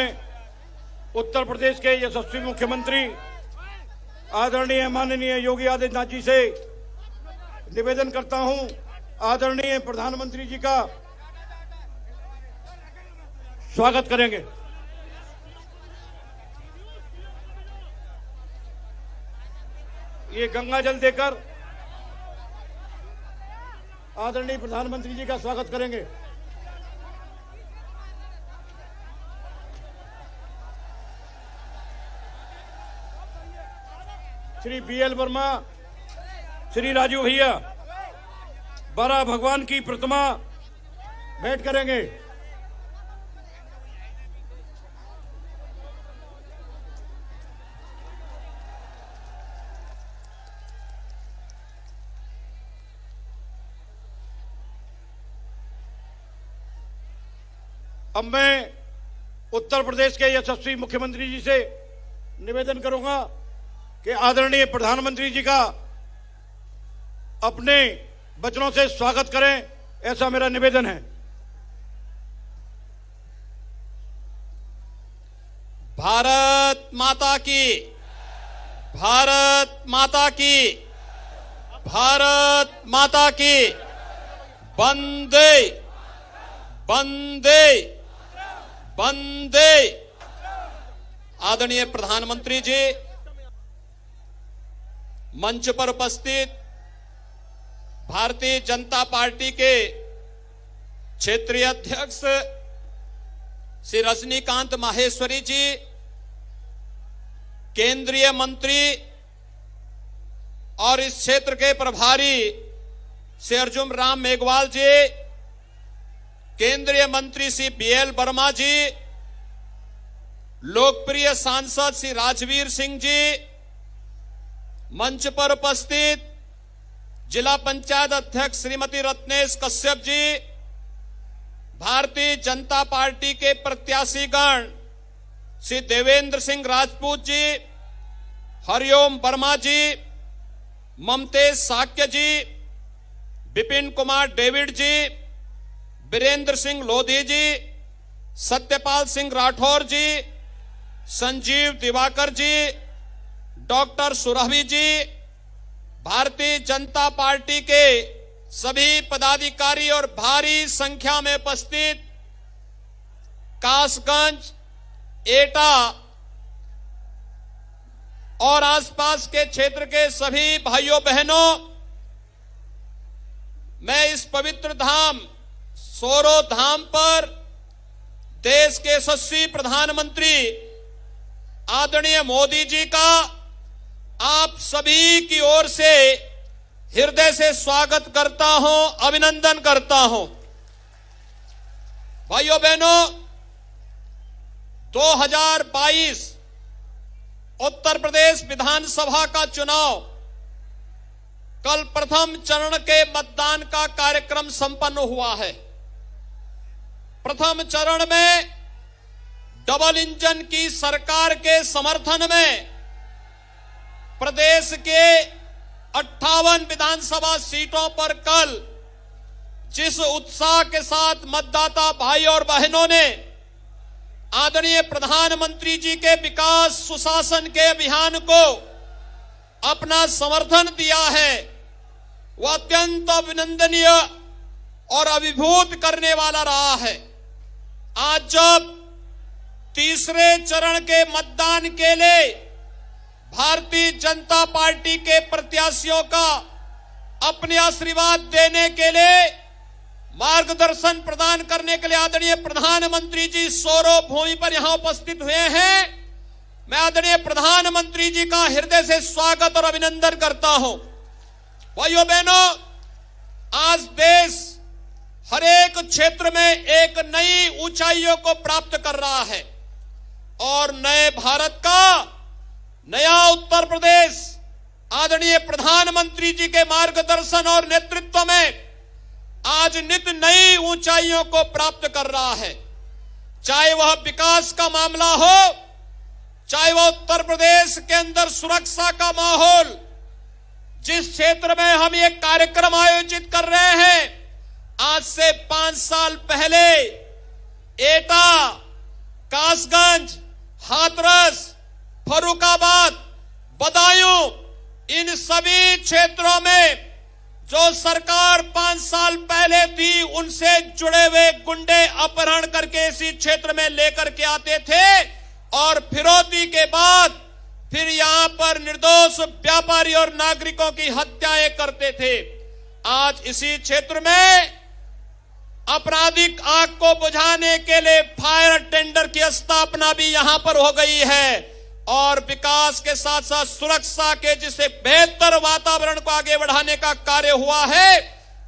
उत्तर प्रदेश के यशस्वी मुख्यमंत्री आदरणीय माननीय योगी आदित्यनाथ जी से निवेदन करता हूं, आदरणीय प्रधानमंत्री जी का स्वागत करेंगे। ये गंगा जल देकर आदरणीय प्रधानमंत्री जी का स्वागत करेंगे। श्री BL वर्मा, श्री राजू भैया बड़ा भगवान की प्रतिमा भेंट करेंगे। अब मैं उत्तर प्रदेश के यशस्वी मुख्यमंत्री जी से निवेदन करूंगा कि आदरणीय प्रधानमंत्री जी का अपने वचनों से स्वागत करें, ऐसा मेरा निवेदन है। भारत माता की, भारत माता की, भारत माता की। वंदे वंदे वंदे। आदरणीय प्रधानमंत्री जी, मंच पर उपस्थित भारतीय जनता पार्टी के क्षेत्रीय अध्यक्ष श्री रजनीकांत माहेश्वरी जी, केंद्रीय मंत्री और इस क्षेत्र के प्रभारी श्री अर्जुन राम मेघवाल जी, केंद्रीय मंत्री श्री बीएल वर्मा जी, लोकप्रिय सांसद श्री राजवीर सिंह जी, मंच पर उपस्थित जिला पंचायत अध्यक्ष श्रीमती रत्नेश कश्यप जी, भारतीय जनता पार्टी के प्रत्याशीगण श्री देवेंद्र सिंह राजपूत जी, हरिओम वर्मा जी, ममतेज साक्य जी, विपिन कुमार डेविड जी, वीरेंद्र सिंह लोधी जी, सत्यपाल सिंह राठौर जी, संजीव दिवाकर जी, डॉक्टर सुरभि जी, भारतीय जनता पार्टी के सभी पदाधिकारी और भारी संख्या में उपस्थित कासगंज, एटा और आसपास के क्षेत्र के सभी भाइयों बहनों, मैं इस पवित्र धाम सोरो धाम पर देश के यशस्वी प्रधानमंत्री आदरणीय मोदी जी का आप सभी की ओर से हृदय से स्वागत करता हूं, अभिनंदन करता हूं। भाइयों बहनों, 2022 उत्तर प्रदेश विधानसभा का चुनाव, कल प्रथम चरण के मतदान का कार्यक्रम संपन्न हुआ है। प्रथम चरण में डबल इंजन की सरकार के समर्थन में प्रदेश के 58 विधानसभा सीटों पर कल जिस उत्साह के साथ मतदाता भाई और बहनों ने आदरणीय प्रधानमंत्री जी के विकास सुशासन के अभियान को अपना समर्थन दिया है, वह अत्यंत अभिनंदनीय और अभिभूत करने वाला रहा है। आज जब तीसरे चरण के मतदान के लिए भारतीय जनता पार्टी के प्रत्याशियों का अपने आशीर्वाद देने के लिए, मार्गदर्शन प्रदान करने के लिए आदरणीय प्रधानमंत्री जी सोरो भूमि पर यहां उपस्थित हुए हैं, मैं आदरणीय प्रधानमंत्री जी का हृदय से स्वागत और अभिनंदन करता हूं। भाइयों बहनों, आज देश हर एक क्षेत्र में एक नई ऊंचाइयों को प्राप्त कर रहा है और नए भारत का, नया उत्तर प्रदेश आदरणीय प्रधानमंत्री जी के मार्गदर्शन और नेतृत्व में आज नित नई ऊंचाइयों को प्राप्त कर रहा है। चाहे वह विकास का मामला हो, चाहे वह उत्तर प्रदेश के अंदर सुरक्षा का माहौल, जिस क्षेत्र में हम ये कार्यक्रम आयोजित कर रहे हैं, आज से 5 साल पहले एटा, कासगंज, हाथरस, फर्रुखाबाद, बदायूं, इन सभी क्षेत्रों में जो सरकार 5 साल पहले थी, उनसे जुड़े हुए गुंडे अपहरण करके इसी क्षेत्र में लेकर के आते थे और फिरौती के बाद फिर यहां पर निर्दोष व्यापारी और नागरिकों की हत्याएं करते थे। आज इसी क्षेत्र में आपराधिक आग को बुझाने के लिए फायर टेंडर की स्थापना भी यहां पर हो गई है और विकास के साथ साथ सुरक्षा के जिसे बेहतर वातावरण को आगे बढ़ाने का कार्य हुआ है,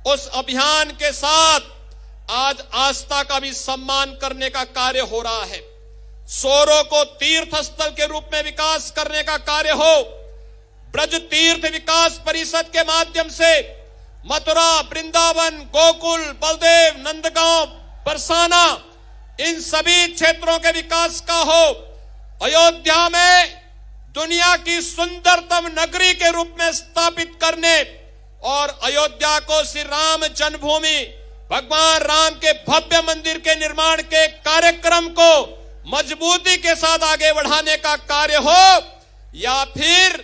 उस अभियान के साथ आज आस्था का भी सम्मान करने का कार्य हो रहा है। सोरो को तीर्थ स्थल के रूप में विकास करने का कार्य हो, ब्रज तीर्थ विकास परिषद के माध्यम से मथुरा, वृंदावन, गोकुल, बलदेव, नंदगांव, बरसाना, इन सभी क्षेत्रों के विकास का हो। अयोध्या में दुनिया की सुंदरतम नगरी के रूप में स्थापित करने और अयोध्या को श्री राम जन्मभूमि भगवान राम के भव्य मंदिर के निर्माण के कार्यक्रम को मजबूती के साथ आगे बढ़ाने का कार्य हो, या फिर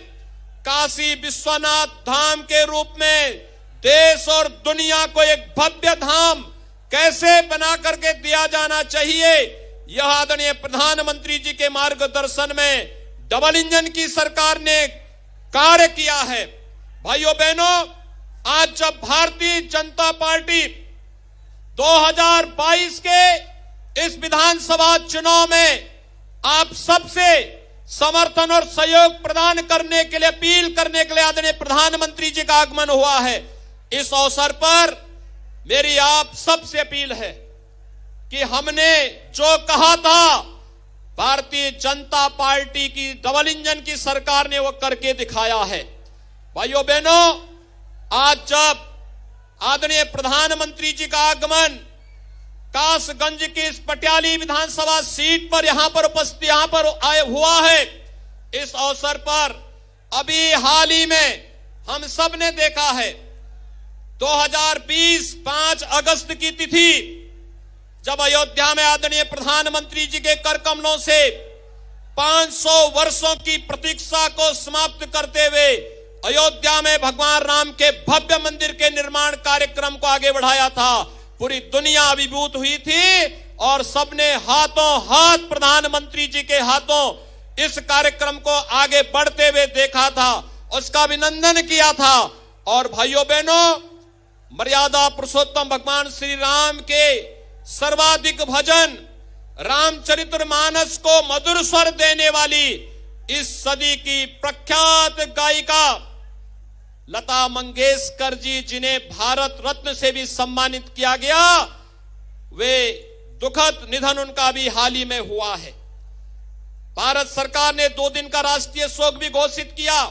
काशी विश्वनाथ धाम के रूप में देश और दुनिया को एक भव्य धाम कैसे बना करके दिया जाना चाहिए, यह आदरणीय प्रधानमंत्री जी के मार्गदर्शन में डबल इंजन की सरकार ने कार्य किया है। भाइयों बहनों, आज जब भारतीय जनता पार्टी 2022 के इस विधानसभा चुनाव में आप सबसे समर्थन और सहयोग प्रदान करने के लिए, अपील करने के लिए आदरणीय प्रधानमंत्री जी का आगमन हुआ है, इस अवसर पर मेरी आप सबसे अपील है कि हमने जो कहा था भारतीय जनता पार्टी की डबल इंजन की सरकार ने वो करके दिखाया है। भाइयों बहनों, आज जब आदरणीय प्रधानमंत्री जी का आगमन कासगंज की इस पटियाली विधानसभा सीट पर यहां पर हुआ है, इस अवसर पर अभी हाल ही में हम सब ने देखा है 2020 5 अगस्त की तिथि जब अयोध्या में आदरणीय प्रधानमंत्री जी के कर कमलों से 500 वर्षों की प्रतीक्षा को समाप्त करते हुए अयोध्या में भगवान राम के भव्य मंदिर के निर्माण कार्यक्रम को आगे बढ़ाया था। पूरी दुनिया अभिभूत हुई थी और सबने हाथों हाथ प्रधानमंत्री जी के हाथों इस कार्यक्रम को आगे बढ़ते हुए देखा था, उसका अभिनंदन किया था। और भाइयों बहनों, मर्यादा पुरुषोत्तम भगवान श्री राम के सर्वाधिक भजन रामचरितमानस को मधुर स्वर देने वाली इस सदी की प्रख्यात गायिका लता मंगेशकर जी, जिन्हें भारत रत्न से भी सम्मानित किया गया, वे दुखद निधन उनका भी हाल ही में हुआ है। भारत सरकार ने 2 दिन का राष्ट्रीय शोक भी घोषित किया।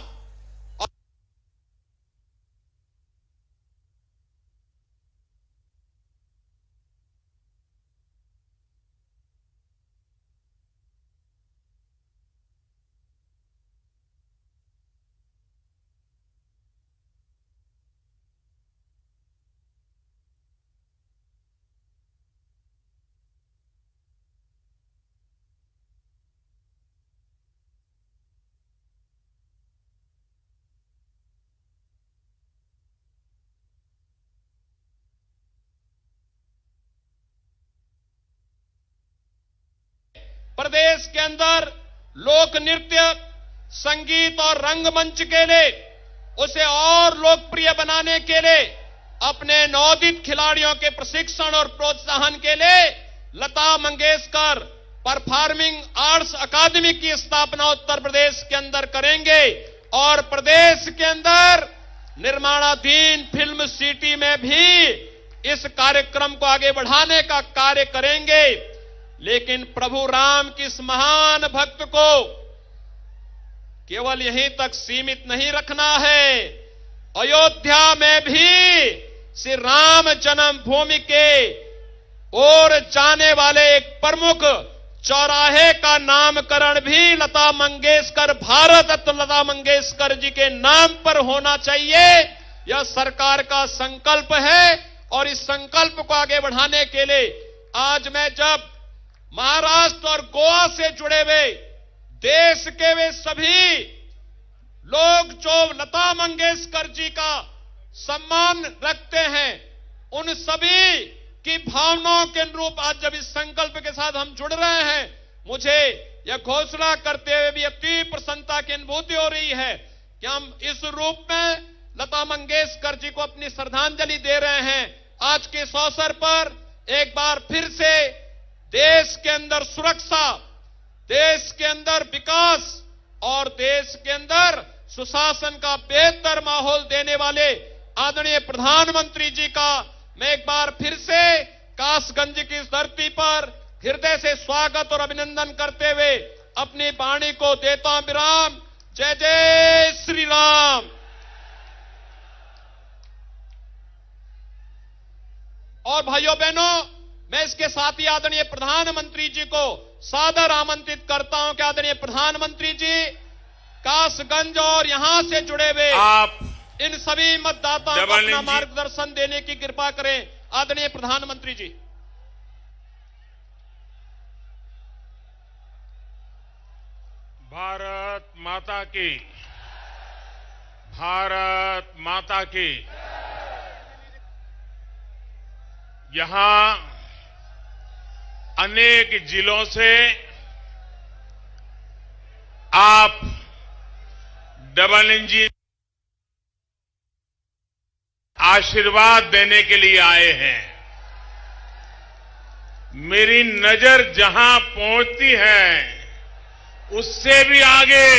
प्रदेश के अंदर लोक नृत्य, संगीत और रंगमंच के लिए उसे और लोकप्रिय बनाने के लिए अपने नवोदित खिलाड़ियों के प्रशिक्षण और प्रोत्साहन के लिए लता मंगेशकर परफॉर्मिंग आर्ट्स अकादमी की स्थापना उत्तर प्रदेश के अंदर करेंगे और प्रदेश के अंदर निर्माणाधीन फिल्म सिटी में भी इस कार्यक्रम को आगे बढ़ाने का कार्य करेंगे। लेकिन प्रभु राम की इस महान भक्त को केवल यहीं तक सीमित नहीं रखना है। अयोध्या में भी श्री राम जन्मभूमि के ओर जाने वाले एक प्रमुख चौराहे का नामकरण भी लता मंगेशकर, भारत रत्न लता मंगेशकर जी के नाम पर होना चाहिए। यह सरकार का संकल्प है और इस संकल्प को आगे बढ़ाने के लिए आज मैं जब महाराष्ट्र और गोवा से जुड़े हुए देश के वे सभी लोग जो लता मंगेशकर जी का सम्मान रखते हैं, उन सभी की भावनाओं के अनुरूप आज जब इस संकल्प के साथ हम जुड़ रहे हैं, मुझे यह घोषणा करते हुए भी अति प्रसन्नता की अनुभूति हो रही है कि हम इस रूप में लता मंगेशकर जी को अपनी श्रद्धांजलि दे रहे हैं। आज के इस अवसर पर एक बार फिर से देश के अंदर सुरक्षा, देश के अंदर विकास और देश के अंदर सुशासन का बेहतर माहौल देने वाले आदरणीय प्रधानमंत्री जी का मैं एक बार फिर से कासगंज की इस धरती पर हृदय से स्वागत और अभिनंदन करते हुए अपनी वाणी को देता हूं विराम। जय जय श्री राम। और भाइयों बहनों, मैं इसके साथ ही आदरणीय प्रधानमंत्री जी को सादर आमंत्रित करता हूं कि आदरणीय प्रधानमंत्री जी कासगंज और यहां से जुड़े हुए आप इन सभी मतदाताओं को डबल अपना इंजन- मार्गदर्शन देने की कृपा करें। आदरणीय प्रधानमंत्री जी। भारत माता की, भारत माता की। यहां अनेक जिलों से आप डबल इंजन आशीर्वाद देने के लिए आए हैं। मेरी नजर जहां पहुंचती है उससे भी आगे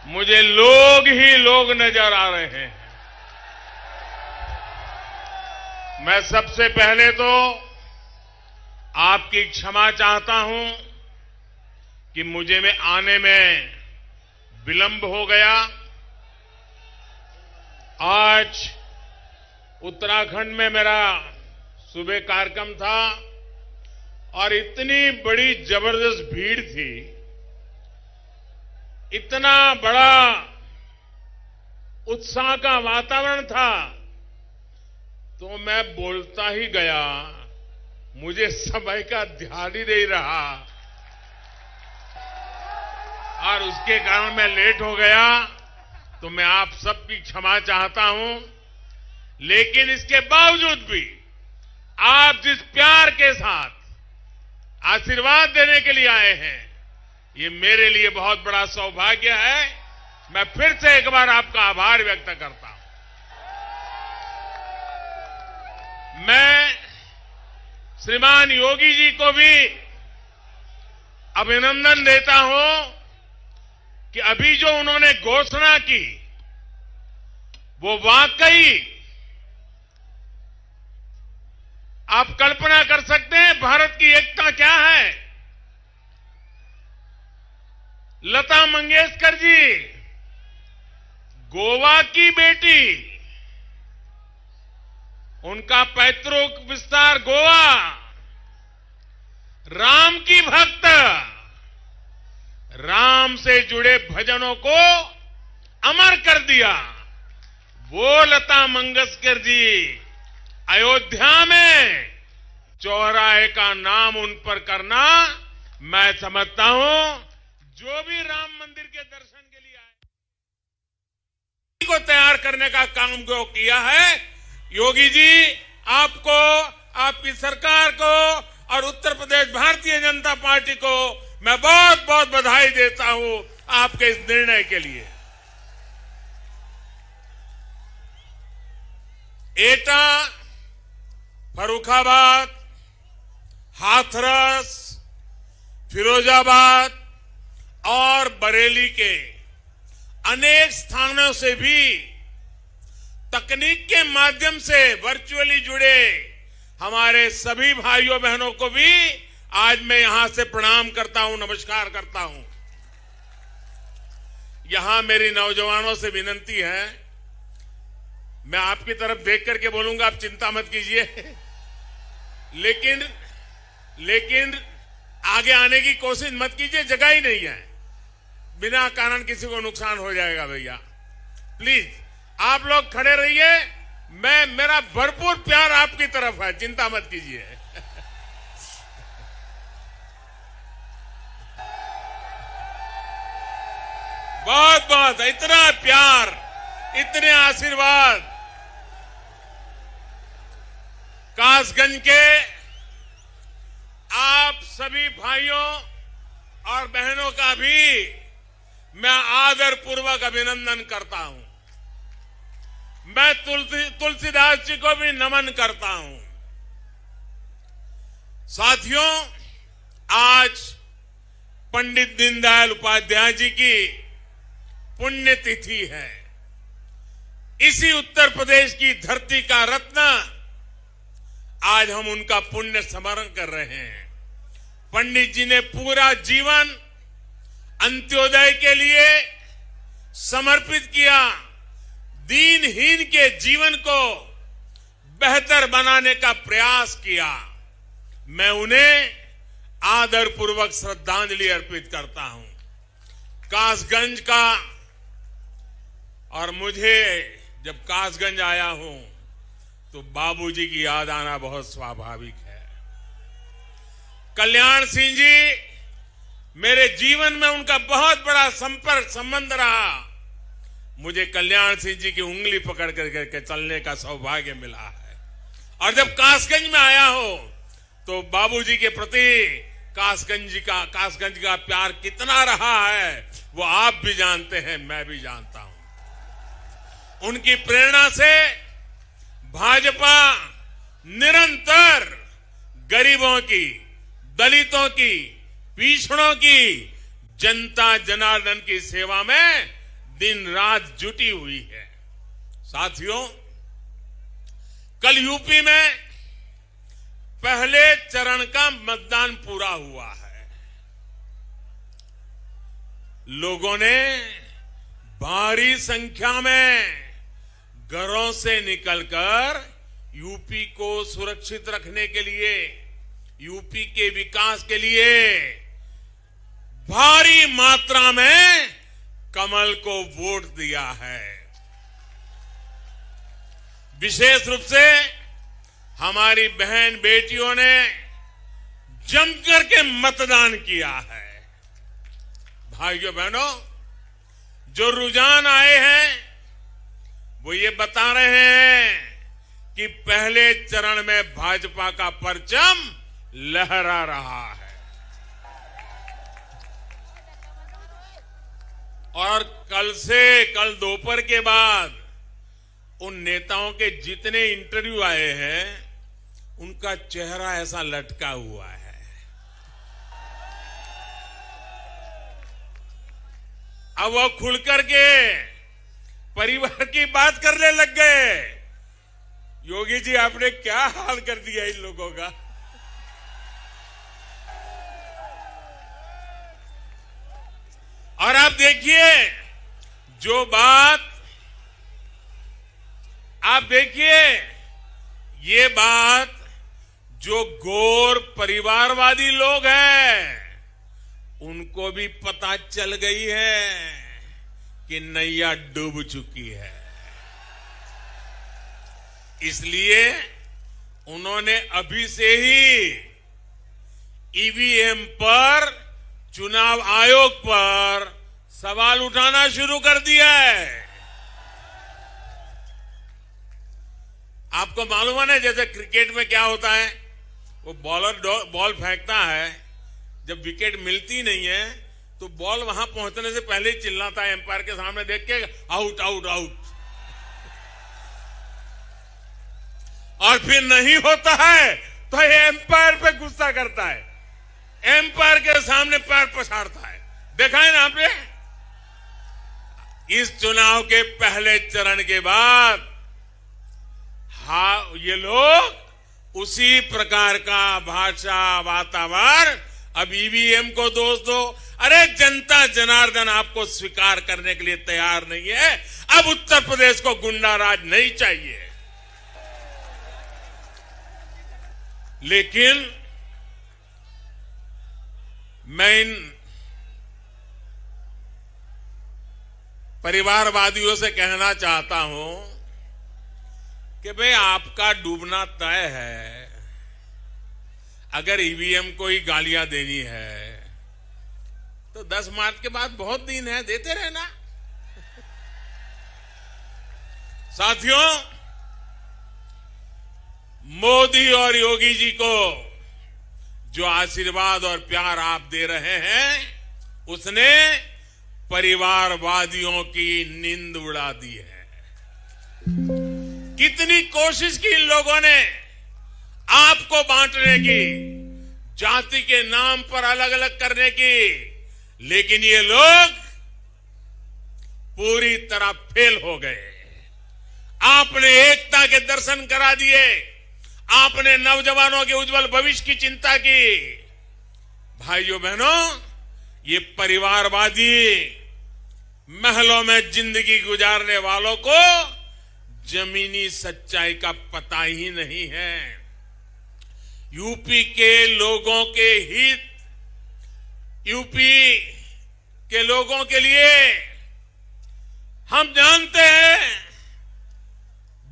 मुझे लोग ही लोग नजर आ रहे हैं। मैं सबसे पहले तो आपकी क्षमा चाहता हूं कि मुझे में आने में विलंब हो गया। आज उत्तराखंड में मेरा सुबह कार्यक्रम था और इतनी बड़ी जबरदस्त भीड़ थी, इतना बड़ा उत्साह का वातावरण था, तो मैं बोलता ही गया, मुझे समय का ध्यान ही नहीं रहा और उसके कारण मैं लेट हो गया। तो मैं आप सबकी क्षमा चाहता हूं, लेकिन इसके बावजूद भी आप जिस प्यार के साथ आशीर्वाद देने के लिए आए हैं, ये मेरे लिए बहुत बड़ा सौभाग्य है। मैं फिर से एक बार आपका आभार व्यक्त करता हूं। मैं श्रीमान योगी जी को भी अभिनंदन देता हूं कि अभी जो उन्होंने घोषणा की वो वाकई आप कल्पना कर सकते हैं भारत की एकता क्या है। लता मंगेशकर जी गोवा की बेटी, उनका पैतृक विस्तार गोवा, राम की भक्त, राम से जुड़े भजनों को अमर कर दिया। वो लता मंगेशकर जी अयोध्या में चौराहे का नाम उन पर करना, मैं समझता हूं जो भी राम मंदिर के दर्शन के लिए आए को तैयार करने का काम जो किया है, योगी जी आपको, आपकी सरकार को और उत्तर प्रदेश भारतीय जनता पार्टी को मैं बहुत बहुत बधाई देता हूं आपके इस निर्णय के लिए। एटा, फर्रुखाबाद, हाथरस, फिरोजाबाद और बरेली के अनेक स्थानों से भी तकनीक के माध्यम से वर्चुअली जुड़े हमारे सभी भाइयों बहनों को भी आज मैं यहां से प्रणाम करता हूं, नमस्कार करता हूं। यहां मेरी नौजवानों से विनती है, मैं आपकी तरफ देख करके बोलूंगा, आप चिंता मत कीजिए, लेकिन आगे आने की कोशिश मत कीजिए, जगह ही नहीं है, बिना कारण किसी को नुकसान हो जाएगा। भैया प्लीज आप लोग खड़े रहिए, मेरा भरपूर प्यार आपकी तरफ है, चिंता मत कीजिए। बहुत बहुत इतना प्यार, इतने आशीर्वाद कासगंज के आप सभी भाइयों और बहनों का भी मैं आदरपूर्वक अभिनंदन करता हूं। मैं तुलसीदास जी को भी नमन करता हूं। साथियों, आज पंडित दीनदयाल उपाध्याय जी की पुण्यतिथि है। इसी उत्तर प्रदेश की धरती का रत्न आज हम उनका पुण्य स्मरण कर रहे हैं। पंडित जी ने पूरा जीवन अंत्योदय के लिए समर्पित किया। दीनहीन के जीवन को बेहतर बनाने का प्रयास किया, मैं उन्हें आदरपूर्वक श्रद्धांजलि अर्पित करता हूं। कासगंज का, और मुझे जब कासगंज आया हूं तो बाबूजी की याद आना बहुत स्वाभाविक है। कल्याण सिंह जी, मेरे जीवन में उनका बहुत बड़ा संपर्क संबंध रहा। मुझे कल्याण सिंह जी की उंगली पकड़ करके चलने का सौभाग्य मिला है। और जब कासगंज में आया हूं तो बाबूजी के प्रति कासगंज का प्यार कितना रहा है वो आप भी जानते हैं, मैं भी जानता हूं। उनकी प्रेरणा से भाजपा निरंतर गरीबों की, दलितों की, पिछड़ों की, जनता जनार्दन की सेवा में दिन रात जुटी हुई है। साथियों, कल यूपी में पहले चरण का मतदान पूरा हुआ है। लोगों ने भारी संख्या में घरों से निकलकर यूपी को सुरक्षित रखने के लिए, यूपी के विकास के लिए भारी मात्रा में कमल को वोट दिया है। विशेष रूप से हमारी बहन बेटियों ने जमकर के मतदान किया है। भाइयों बहनों, जो रुझान आए हैं वो ये बता रहे हैं कि पहले चरण में भाजपा का परचम लहरा रहा है। और कल दोपहर के बाद उन नेताओं के जितने इंटरव्यू आए हैं उनका चेहरा ऐसा लटका हुआ है। अब वो खुलकर के परिवार की बात करने लग गए। योगी जी, आपने क्या हाल कर दिया इन लोगों का। और आप देखिए, ये बात जो घोर परिवारवादी लोग हैं उनको भी पता चल गई है कि नैया डूब चुकी है। इसलिए उन्होंने अभी से ही ईवीएम पर, चुनाव आयोग पर सवाल उठाना शुरू कर दिया है। आपको मालूम है ना, जैसे क्रिकेट में क्या होता है, वो बॉलर बॉल फेंकता है, जब विकेट मिलती नहीं है तो बॉल वहां पहुंचने से पहले ही चिल्लाता है एम्पायर के सामने देख के, आउट आउट आउट। और फिर नहीं होता है तो एम्पायर पे गुस्सा करता है, एम्पायर के सामने पैर पसारता है। देखा है ना आपने। इस चुनाव के पहले चरण के बाद ये लोग उसी प्रकार का भाषा, वातावरण, अब ईवीएम को दोष दो। अरे जनता जनार्दन आपको स्वीकार करने के लिए तैयार नहीं है। अब उत्तर प्रदेश को गुंडा राज नहीं चाहिए। लेकिन मैं इन परिवारवादियों से कहना चाहता हूं कि भाई, आपका डूबना तय है। अगर ईवीएम को ही गालियां देनी है तो 10 मार्च के बाद बहुत दिन है, देते रहना। साथियों, मोदी और योगी जी को जो आशीर्वाद और प्यार आप दे रहे हैं उसने परिवारवादियों की नींद उड़ा दी है। कितनी कोशिश की इन लोगों ने आपको बांटने की, जाति के नाम पर अलग अलग करने की, लेकिन ये लोग पूरी तरह फेल हो गए। आपने एकता के दर्शन करा दिए, आपने नौजवानों के उज्जवल भविष्य की चिंता की। भाइयों बहनों, ये परिवारवादी महलों में जिंदगी गुजारने वालों को जमीनी सच्चाई का पता ही नहीं है। यूपी के लोगों के हित, यूपी के लोगों के लिए हम जानते हैं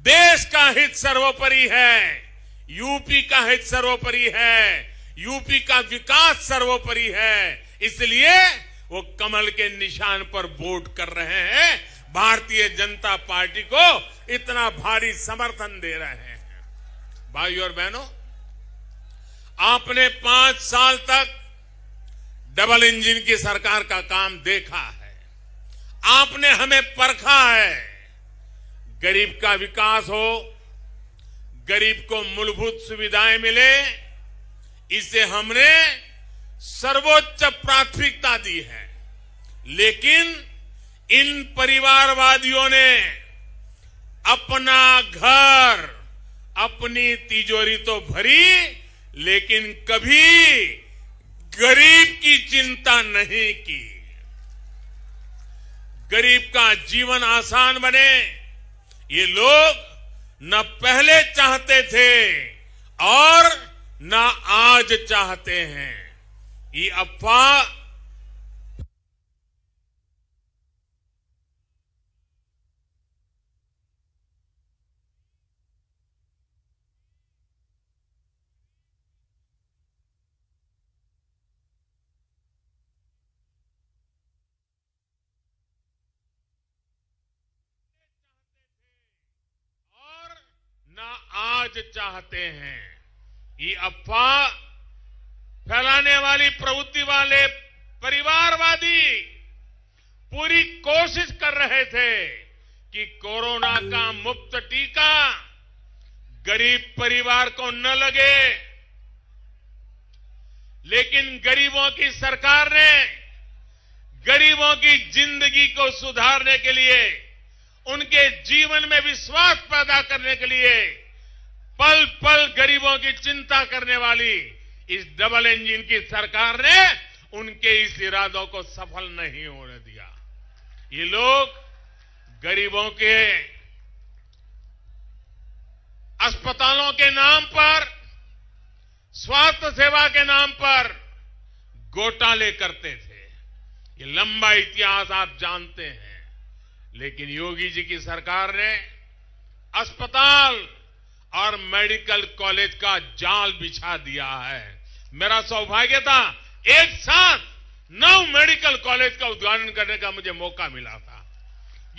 देश का हित सर्वोपरि है, यूपी का हित सर्वोपरि है, यूपी का विकास सर्वोपरि है। इसलिए वो कमल के निशान पर वोट कर रहे हैं, भारतीय जनता पार्टी को इतना भारी समर्थन दे रहे हैं। भाइयों और बहनों, आपने 5 साल तक डबल इंजन की सरकार का काम देखा है, आपने हमें परखा है। गरीब का विकास हो, गरीब को मूलभूत सुविधाएं मिले, इसे हमने सर्वोच्च प्राथमिकता दी है। लेकिन इन परिवारवादियों ने अपना घर, अपनी तिजोरी तो भरी, लेकिन कभी गरीब की चिंता नहीं की। गरीब का जीवन आसान बने, ये लोग न पहले चाहते थे और न आज चाहते हैं। ये अफवाह और न आज चाहते हैं। ये अफवाह फैलाने वाली प्रवृत्ति वाले परिवारवादी पूरी कोशिश कर रहे थे कि कोरोना का मुफ्त टीका गरीब परिवार को न लगे। लेकिन गरीबों की सरकार ने गरीबों की जिंदगी को सुधारने के लिए, उनके जीवन में विश्वास पैदा करने के लिए पल पल गरीबों की चिंता करने वाली इस डबल इंजन की सरकार ने उनके इस इरादों को सफल नहीं होने दिया। ये लोग गरीबों के अस्पतालों के नाम पर, स्वास्थ्य सेवा के नाम पर घोटाले करते थे। ये लंबा इतिहास आप जानते हैं। लेकिन योगी जी की सरकार ने अस्पताल और मेडिकल कॉलेज का जाल बिछा दिया है। मेरा सौभाग्य था, एक साथ 9 मेडिकल कॉलेज का उद्घाटन करने का मुझे मौका मिला था।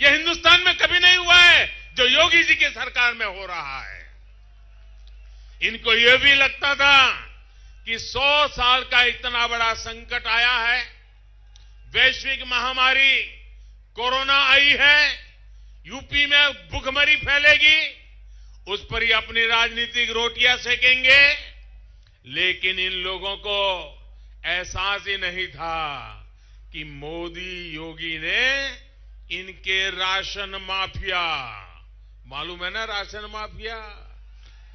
यह हिंदुस्तान में कभी नहीं हुआ है जो योगी जी की सरकार में हो रहा है। इनको यह भी लगता था कि 100 साल का इतना बड़ा संकट आया है, वैश्विक महामारी कोरोना आई है, यूपी में भुखमरी फैलेगी, उस पर ही अपनी राजनीतिक रोटियां सेकेंगे। लेकिन इन लोगों को एहसास ही नहीं था कि मोदी योगी ने इनके राशन माफिया, मालूम है ना राशन माफिया,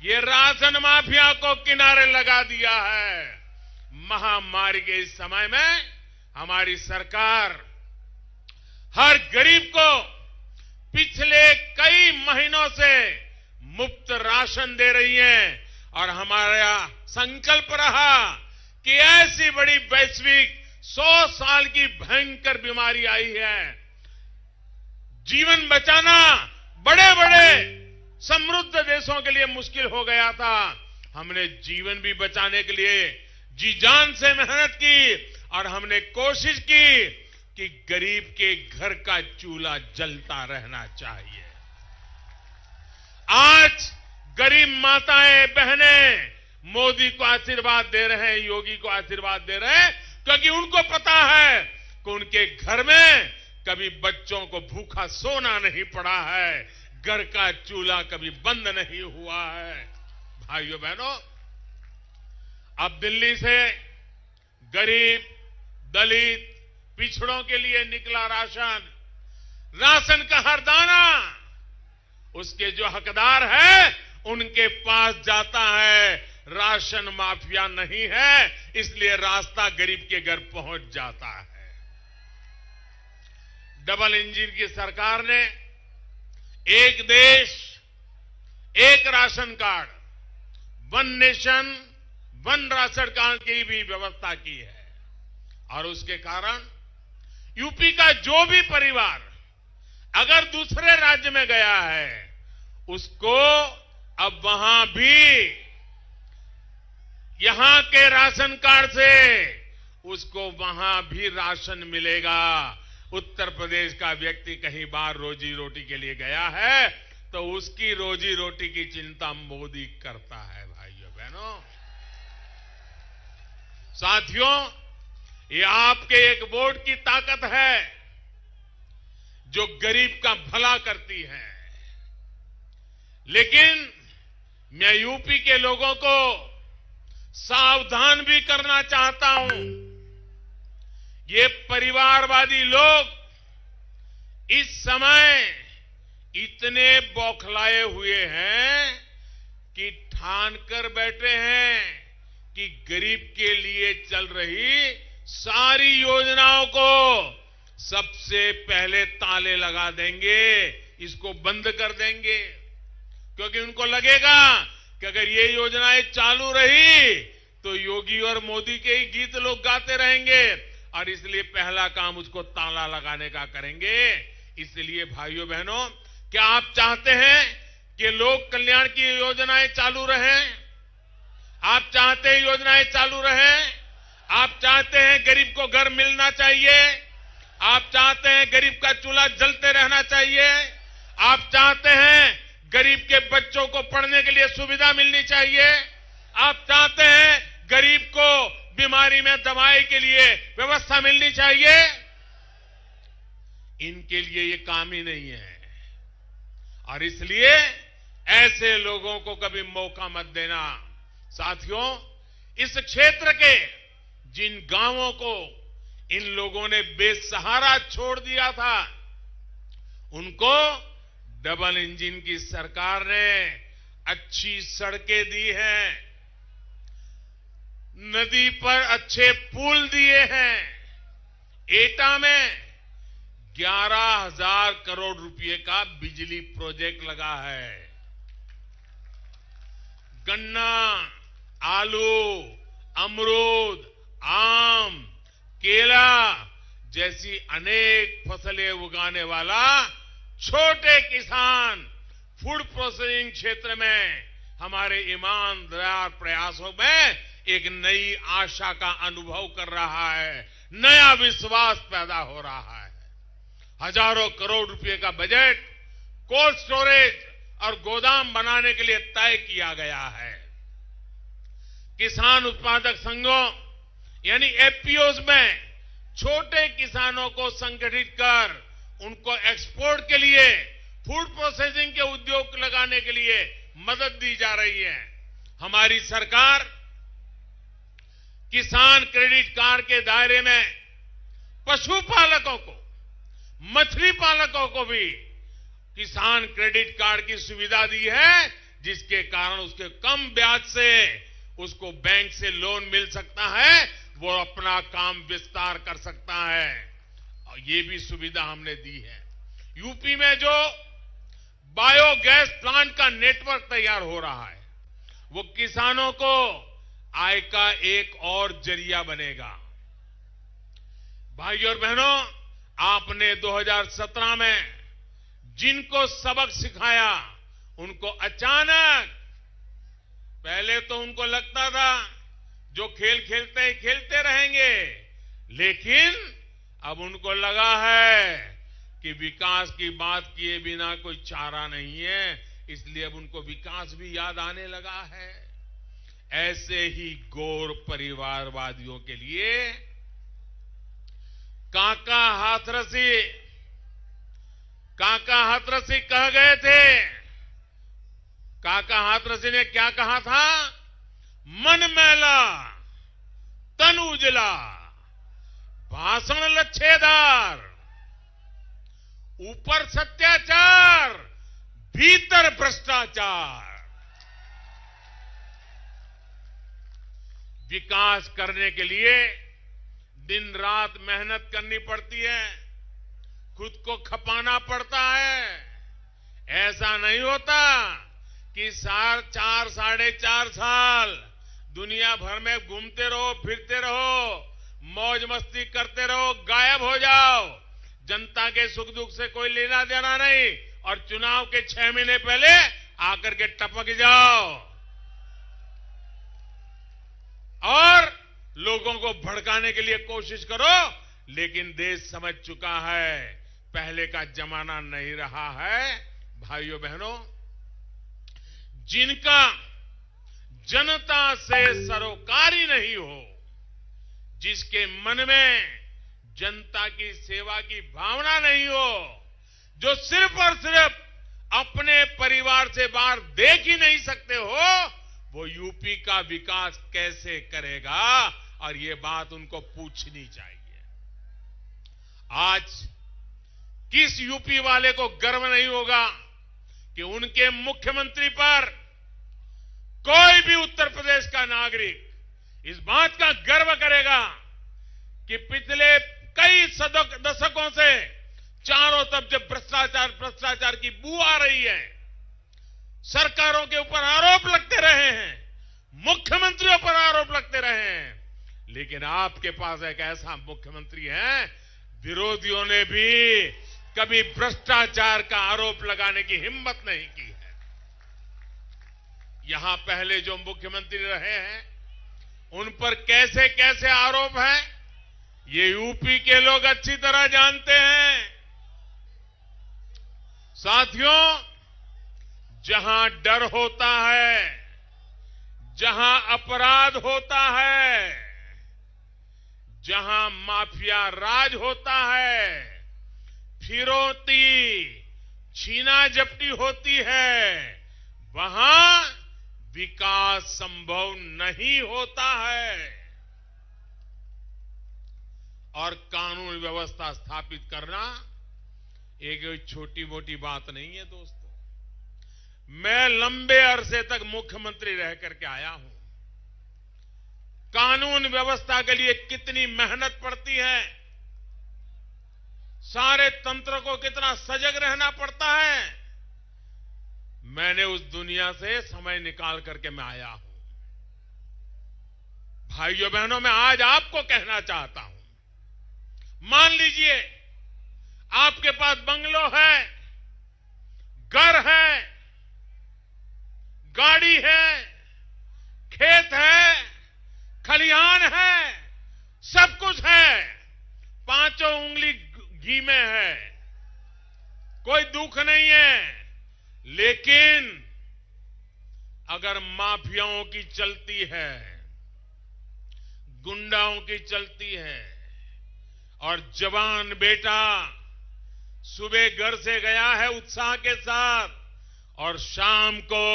ये राशन माफिया को किनारे लगा दिया है। महामारी के इस समय में हमारी सरकार हर गरीब को पिछले कई महीनों से मुफ्त राशन दे रही है। और हमारा संकल्प रहा कि ऐसी बड़ी वैश्विक 100 साल की भयंकर बीमारी आई है, जीवन बचाना बड़े बड़े समृद्ध देशों के लिए मुश्किल हो गया था। हमने जीवन भी बचाने के लिए जी जान से मेहनत की और हमने कोशिश की कि गरीब के घर का चूल्हा जलता रहना चाहिए। आज गरीब माताएं बहनें मोदी को आशीर्वाद दे रहे हैं, योगी को आशीर्वाद दे रहे हैं, क्योंकि उनको पता है कि उनके घर में कभी बच्चों को भूखा सोना नहीं पड़ा है, घर का चूल्हा कभी बंद नहीं हुआ है। भाइयों बहनों, अब दिल्ली से गरीब, दलित, पिछड़ों के लिए निकला राशन का हर दाना उसके जो हकदार है उनके पास जाता है। राशन माफिया नहीं है, इसलिए रास्ता गरीब के घर पहुंच जाता है। डबल इंजन की सरकार ने एक देश एक ration card, one nation one ration card की भी व्यवस्था की है। और उसके कारण यूपी का जो भी परिवार अगर दूसरे राज्य में गया है, उसको अब वहां भी यहां के राशन कार्ड से उसको वहां भी राशन मिलेगा। उत्तर प्रदेश का व्यक्ति कहीं बाहर रोजी रोटी के लिए गया है तो उसकी रोजी रोटी की चिंता मोदी करता है। भाइयों बहनों, साथियों, ये आपके एक वोट की ताकत है जो गरीब का भला करती है। लेकिन मैं यूपी के लोगों को सावधान भी करना चाहता हूं। ये परिवारवादी लोग इस समय इतने बौखलाए हुए हैं कि ठान कर बैठे हैं कि गरीब के लिए चल रही सारी योजनाओं को सबसे पहले ताले लगा देंगे, इसको बंद कर देंगे। क्योंकि उनको लगेगा कि अगर ये योजनाएं चालू रही तो योगी और मोदी के ही गीत लोग गाते रहेंगे, और इसलिए पहला काम उसको ताला लगाने का करेंगे। इसलिए भाइयों बहनों, क्या आप चाहते हैं कि लोक कल्याण की योजनाएं चालू रहें? आप चाहते हैं योजनाएं चालू रहें? आप चाहते हैं गरीब को घर मिलना चाहिए? आप चाहते हैं गरीब का चूल्हा जलते रहना चाहिए? आप चाहते हैं गरीब के बच्चों को पढ़ने के लिए सुविधा मिलनी चाहिए? आप चाहते हैं गरीब को बीमारी में दवाई के लिए व्यवस्था मिलनी चाहिए? इनके लिए ये काम ही नहीं है। और इसलिए ऐसे लोगों को कभी मौका मत देना। साथियों, इस क्षेत्र के जिन गांवों को इन लोगों ने बेसहारा छोड़ दिया था, उनको डबल इंजन की सरकार ने अच्छी सड़कें दी हैं, नदी पर अच्छे पुल दिए हैं। एटा में 11,000 करोड़ रुपए का बिजली प्रोजेक्ट लगा है। गन्ना, आलू, अमरूद, आम, केला जैसी अनेक फसलें उगाने वाला छोटे किसान फूड प्रोसेसिंग क्षेत्र में हमारे ईमानदार प्रयासों में एक नई आशा का अनुभव कर रहा है, नया विश्वास पैदा हो रहा है। हजारों करोड़ रुपए का बजट कोल्ड स्टोरेज और गोदाम बनाने के लिए तय किया गया है। किसान उत्पादक संघों यानी एफपीओज में छोटे किसानों को संगठित कर उनको एक्सपोर्ट के लिए फूड प्रोसेसिंग के उद्योग लगाने के लिए मदद दी जा रही है। हमारी सरकार किसान क्रेडिट कार्ड के दायरे में पशुपालकों को, मछली पालकों को भी किसान क्रेडिट कार्ड की सुविधा दी है, जिसके कारण उसके कम ब्याज से उसको बैंक से लोन मिल सकता है, वो अपना काम विस्तार कर सकता है। और ये भी सुविधा हमने दी है। यूपी में जो बायोगैस प्लांट का नेटवर्क तैयार हो रहा है, वो किसानों को आय का एक और जरिया बनेगा। भाइयों और बहनों, आपने 2017 में जिनको सबक सिखाया, उनको अचानक, पहले तो उनको लगता था जो खेल खेलते ही खेलते रहेंगे, लेकिन अब उनको लगा है कि विकास की बात किए बिना कोई चारा नहीं है, इसलिए अब उनको विकास भी याद आने लगा है। ऐसे ही गौर परिवारवादियों के लिए काका हाथरसी कह गए थे। काका हाथरसी ने क्या कहा था? मन मैला तन उजला, भाषण लच्छेदार, ऊपर सत्याचार भीतर भ्रष्टाचार। विकास करने के लिए दिन रात मेहनत करनी पड़ती है, खुद को खपाना पड़ता है। ऐसा नहीं होता कि 4 साढ़े 4 साल दुनिया भर में घूमते रहो, फिरते रहो, मौज मस्ती करते रहो, गायब हो जाओ, जनता के सुख दुख से कोई लेना देना नहीं, और चुनाव के 6 महीने पहले आकर के टपक जाओ और लोगों को भड़काने के लिए कोशिश करो। लेकिन देश समझ चुका है पहले का जमाना नहीं रहा है। भाइयों बहनों, जिनका जनता से सरोकार ही नहीं हो, जिसके मन में जनता की सेवा की भावना नहीं हो, जो सिर्फ और सिर्फ अपने परिवार से बाहर देख ही नहीं सकते हो, वो यूपी का विकास कैसे करेगा? और ये बात उनको पूछनी चाहिए। आज किस यूपी वाले को गर्व नहीं होगा कि उनके मुख्यमंत्री पर कोई भी उत्तर प्रदेश का नागरिक इस बात का गर्व करेगा कि पिछले कई दशकों से चारों तरफ जब भ्रष्टाचार की बू आ रही है, सरकारों के ऊपर आरोप लगते रहे हैं, मुख्यमंत्रियों पर आरोप लगते रहे हैं, लेकिन आपके पास एक ऐसा मुख्यमंत्री है, विरोधियों ने भी कभी भ्रष्टाचार का आरोप लगाने की हिम्मत नहीं की है। यहां पहले जो मुख्यमंत्री रहे हैं उन पर कैसे कैसे आरोप हैं, ये यूपी के लोग अच्छी तरह जानते हैं। साथियों, जहां डर होता है, जहां अपराध होता है, जहां माफिया राज होता है, फिरौती छीना झपटी होती है, वहां विकास संभव नहीं होता है। और कानून व्यवस्था स्थापित करना एक छोटी मोटी बात नहीं है दोस्तों। मैं लंबे अरसे तक मुख्यमंत्री रह करके आया हूं। कानून व्यवस्था के लिए कितनी मेहनत पड़ती है, सारे तंत्र को कितना सजग रहना पड़ता है, मैंने उस दुनिया से समय निकाल करके मैं आया हूं। भाइयों बहनों, मैं आज आपको कहना चाहता हूं, मान लीजिए आपके पास बंगलो है, घर है, गाड़ी है, खेत है, खलिहान है, सब कुछ है, पांचों उंगली घी में है, कोई दुख नहीं है। लेकिन अगर माफियाओं की चलती है, गुंडाओं की चलती है, और जवान बेटा सुबह घर से गया है उत्साह के साथ और शाम को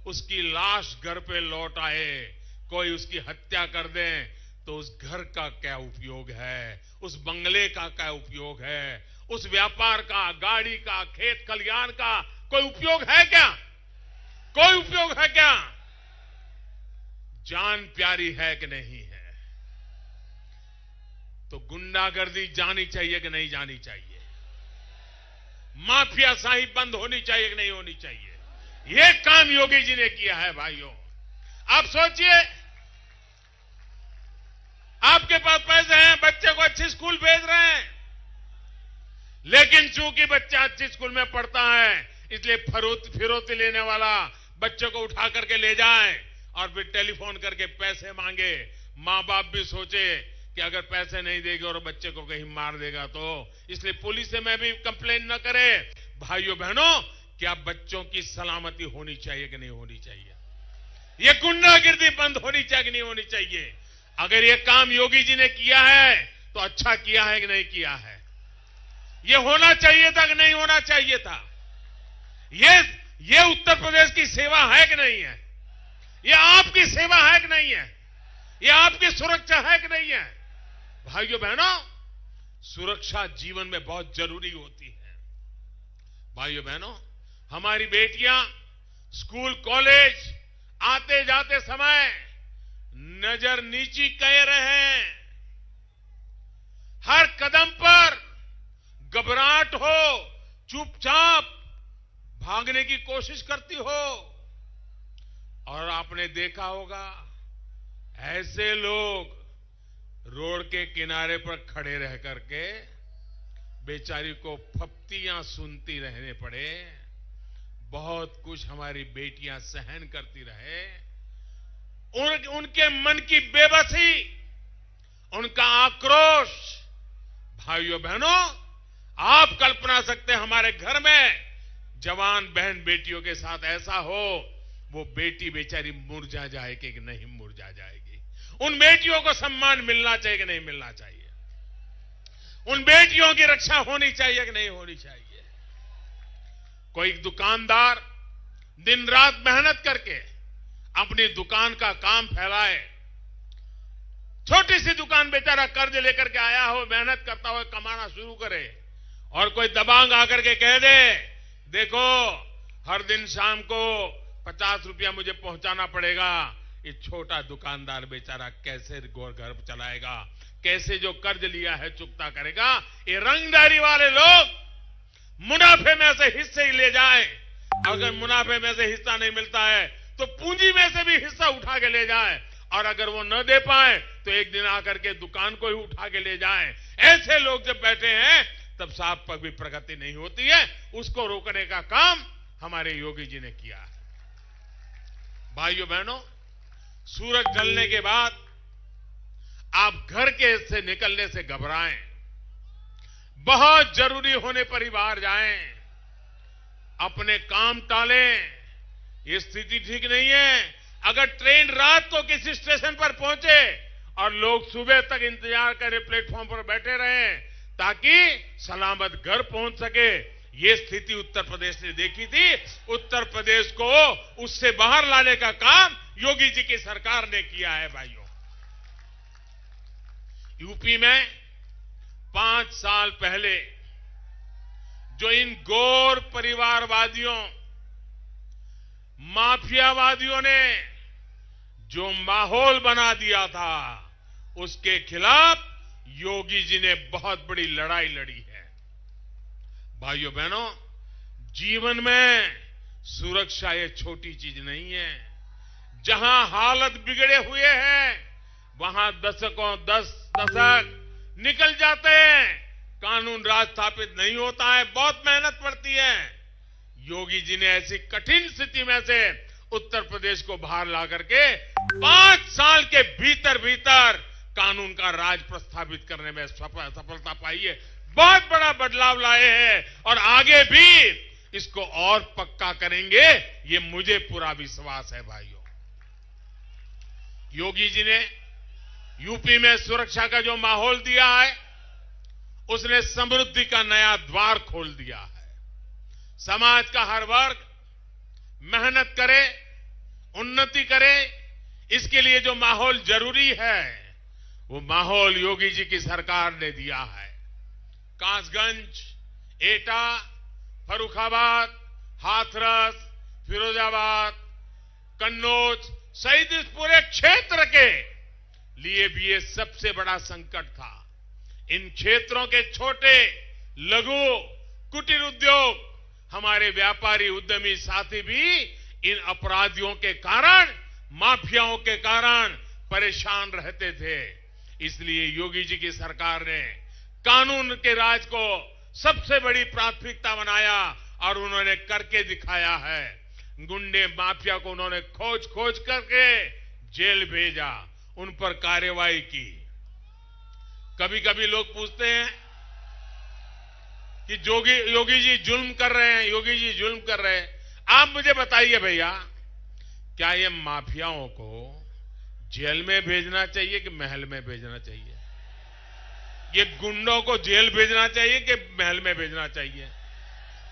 उसकी लाश घर पे लौट आए, कोई उसकी हत्या कर दे, तो उस घर का क्या उपयोग है, उस बंगले का क्या उपयोग है, उस व्यापार का, गाड़ी का, खेत खलिहान का कोई उपयोग है क्या? कोई उपयोग है क्या? जान प्यारी है कि नहीं है? तो गुंडागर्दी जानी चाहिए कि नहीं जानी चाहिए? माफिया शाही बंद होनी चाहिए कि नहीं होनी चाहिए? यह काम योगी जी ने किया है। भाइयों, आप सोचिए, आपके पास पैसे हैं, बच्चे को अच्छी स्कूल भेज रहे हैं, लेकिन चूंकि बच्चा अच्छी स्कूल में पढ़ता है, इसलिए फिरौती लेने वाला बच्चे को उठा करके ले जाए और फिर टेलीफोन करके पैसे मांगे। मां बाप भी सोचे कि अगर पैसे नहीं देगा और बच्चे को कहीं मार देगा तो, इसलिए पुलिस से मैं भी कंप्लेन न करे। भाइयों बहनों, क्या बच्चों की सलामती होनी चाहिए कि नहीं होनी चाहिए? ये गुंडागिर्दी बंद होनी चाहिए कि नहीं होनी चाहिए? अगर ये काम योगी जी ने किया है तो अच्छा किया है कि नहीं किया है? ये होना चाहिए था कि नहीं होना चाहिए था? ये उत्तर प्रदेश की सेवा है कि नहीं है? ये आपकी सेवा है कि नहीं है? ये आपकी सुरक्षा है कि नहीं है? भाइयों बहनों, सुरक्षा जीवन में बहुत जरूरी होती है। भाइयों बहनों, हमारी बेटियां स्कूल कॉलेज आते जाते समय नजर नीची कर रहे हैं, हर कदम पर घबराहट हो, चुपचाप भागने की कोशिश करती हो, और आपने देखा होगा ऐसे लोग रोड के किनारे पर खड़े रह करके बेचारी को फप्तियां सुनती रहने पड़े, बहुत कुछ हमारी बेटियां सहन करती रहे, उनके मन की बेबसी, उनका आक्रोश। भाइयों बहनों, आप कल्पना सकते हैं हमारे घर में जवान बहन बेटियों के साथ ऐसा हो, वो बेटी बेचारी मुरझा जाएगी कि नहीं मुरझा जाएगी? उन बेटियों को सम्मान मिलना चाहिए कि नहीं मिलना चाहिए? उन बेटियों की रक्षा होनी चाहिए कि नहीं होनी चाहिए? कोई दुकानदार दिन रात मेहनत करके अपनी दुकान का काम फैलाए, छोटी सी दुकान बेचारा कर्ज लेकर के आया हो, मेहनत करता हुआ कमाना शुरू करे, और कोई दबांग आकर के कह दे, देखो हर दिन शाम को 50 रुपया मुझे पहुंचाना पड़ेगा, ये छोटा दुकानदार बेचारा कैसे घर चलाएगा, कैसे जो कर्ज लिया है चुकता करेगा? ये रंगदारी वाले लोग मुनाफे में से हिस्से ही ले जाएं, अगर मुनाफे में से हिस्सा नहीं मिलता है तो पूंजी में से भी हिस्सा उठा के ले जाएं, और अगर वो न दे पाए तो एक दिन आकर के दुकान को ही उठा के ले जाएं। ऐसे लोग जब बैठे हैं तब साहब पर भी प्रगति नहीं होती है। उसको रोकने का काम हमारे योगी जी ने किया है। भाइयों बहनों, सूरज ढलने के बाद आप घर के से निकलने से घबराएं, बहुत जरूरी होने पर ही बाहर जाएं, अपने काम टालें। ये स्थिति ठीक नहीं है। अगर ट्रेन रात को किसी स्टेशन पर पहुंचे और लोग सुबह तक इंतजार करें, प्लेटफॉर्म पर बैठे रहें ताकि सलामत घर पहुंच सके, ये स्थिति उत्तर प्रदेश ने देखी थी। उत्तर प्रदेश को उससे बाहर लाने का काम योगी जी की सरकार ने किया है। भाइयों, यूपी में 5 साल पहले जो इन गौर परिवारवादियों, माफियावादियों ने जो माहौल बना दिया था, उसके खिलाफ योगी जी ने बहुत बड़ी लड़ाई लड़ी है। भाइयों बहनों, जीवन में सुरक्षा ये छोटी चीज नहीं है। जहां हालत बिगड़े हुए हैं वहां दशक निकल जाते हैं, कानून राज स्थापित नहीं होता है, बहुत मेहनत पड़ती है। योगी जी ने ऐसी कठिन स्थिति में से उत्तर प्रदेश को बाहर ला करके 5 साल के भीतर कानून का राज प्रस्थापित करने में सफलता पाई है। बहुत बड़ा बदलाव लाए हैं और आगे भी इसको और पक्का करेंगे, ये मुझे पूरा विश्वास है। भाइयों, योगी जी ने यूपी में सुरक्षा का जो माहौल दिया है, उसने समृद्धि का नया द्वार खोल दिया है। समाज का हर वर्ग मेहनत करे, उन्नति करे, इसके लिए जो माहौल जरूरी है वो माहौल योगी जी की सरकार ने दिया है। कासगंज, एटा, फर्रुखाबाद, हाथरस, फिरोजाबाद, कन्नौज सहित इस पूरे क्षेत्र के लिए भी ये सबसे बड़ा संकट था। इन क्षेत्रों के छोटे, लघु, कुटीर उद्योग, हमारे व्यापारी उद्यमी साथी भी इन अपराधियों के कारण, माफियाओं के कारण परेशान रहते थे। इसलिए योगी जी की सरकार ने कानून के राज को सबसे बड़ी प्राथमिकता बनाया और उन्होंने करके दिखाया है। गुंडे माफिया को उन्होंने खोज करके जेल भेजा, उन पर कार्रवाई की। कभी कभी लोग पूछते हैं कि योगी जी जुल्म कर रहे हैं, योगी जी जुल्म कर रहे हैं। आप मुझे बताइए भैया, क्या ये माफियाओं को जेल में भेजना चाहिए कि महल में भेजना चाहिए? ये गुंडों को जेल भेजना चाहिए कि महल में भेजना चाहिए?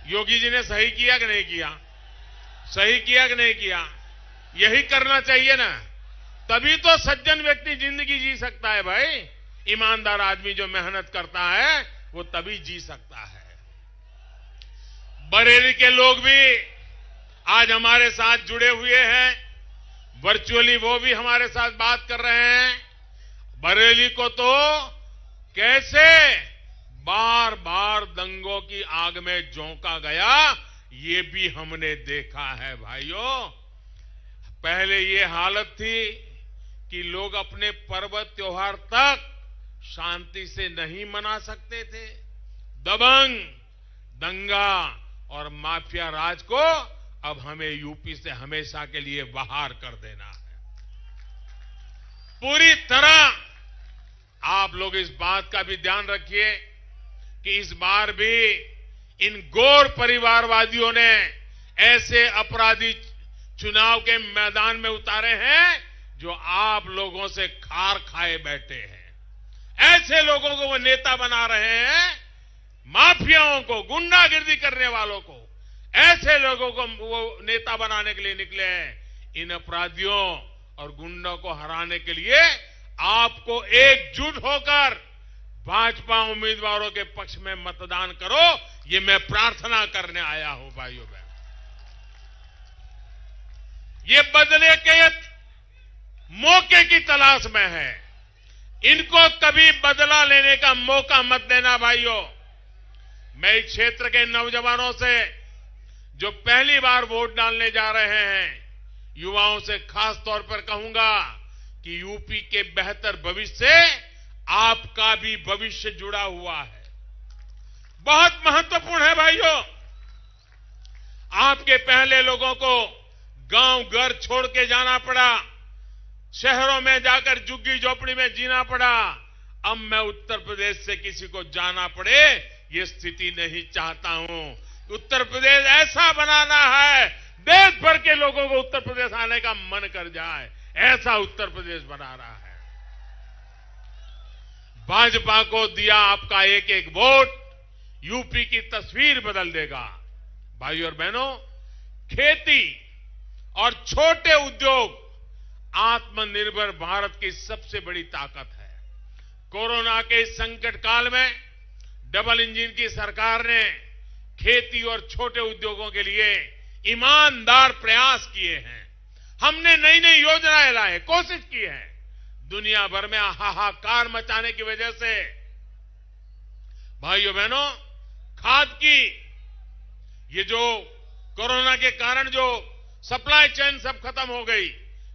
योगी जी ने सही किया कि नहीं किया? सही किया कि नहीं किया? यही करना चाहिए ना, तभी तो सज्जन व्यक्ति जिंदगी जी सकता है। भाई, ईमानदार आदमी जो मेहनत करता है वो तभी जी सकता है। बरेली के लोग भी आज हमारे साथ जुड़े हुए हैं, वर्चुअली वो भी हमारे साथ बात कर रहे हैं। बरेली को तो कैसे बार बार दंगों की आग में झोंका गया, ये भी हमने देखा है। भाइयों, पहले ये हालत थी कि लोग अपने पर्व त्योहार तक शांति से नहीं मना सकते थे। दबंग, दंगा और माफिया राज को अब हमें यूपी से हमेशा के लिए बाहर कर देना है। पूरी तरह आप लोग इस बात का भी ध्यान रखिए कि इस बार भी इन गौर परिवारवादियों ने ऐसे अपराधी चुनाव के मैदान में उतारे हैं जो आप लोगों से खार खाए बैठे हैं। ऐसे लोगों को वो नेता बना रहे हैं, माफियाओं को, गुंडागिर्दी करने वालों को, ऐसे लोगों को वो नेता बनाने के लिए निकले हैं। इन अपराधियों और गुंडों को हराने के लिए आपको एकजुट होकर भाजपा उम्मीदवारों के पक्ष में मतदान करो, ये मैं प्रार्थना करने आया हूं भाइयों बहनों। ये बदले के मौके की तलाश में है, इनको कभी बदला लेने का मौका मत देना भाइयों। मैं इस क्षेत्र के नौजवानों से जो पहली बार वोट डालने जा रहे हैं, युवाओं से खास तौर पर कहूंगा कि यूपी के बेहतर भविष्य से आपका भी भविष्य जुड़ा हुआ है, बहुत महत्वपूर्ण है भाइयों। आपके पहले लोगों को गांव घर छोड़ के जाना पड़ा, शहरों में जाकर झुग्गी झोपड़ी में जीना पड़ा। अब मैं उत्तर प्रदेश से किसी को जाना पड़े ये स्थिति नहीं चाहता हूं। उत्तर प्रदेश ऐसा बनाना है, देश भर के लोगों को उत्तर प्रदेश आने का मन कर जाए, ऐसा उत्तर प्रदेश बना रहा है। भाजपा को दिया आपका एक एक वोट यूपी की तस्वीर बदल देगा। भाइयों और बहनों, खेती और छोटे उद्योग आत्मनिर्भर भारत की सबसे बड़ी ताकत है। कोरोना के इस संकट काल में डबल इंजन की सरकार ने खेती और छोटे उद्योगों के लिए ईमानदार प्रयास किए हैं। हमने नई नई योजनाएं लाए, कोशिश की है। दुनिया भर में हाहाकार मचाने की वजह से भाइयों बहनों, खाद की ये जो कोरोना के कारण जो सप्लाई चेन सब खत्म हो गई,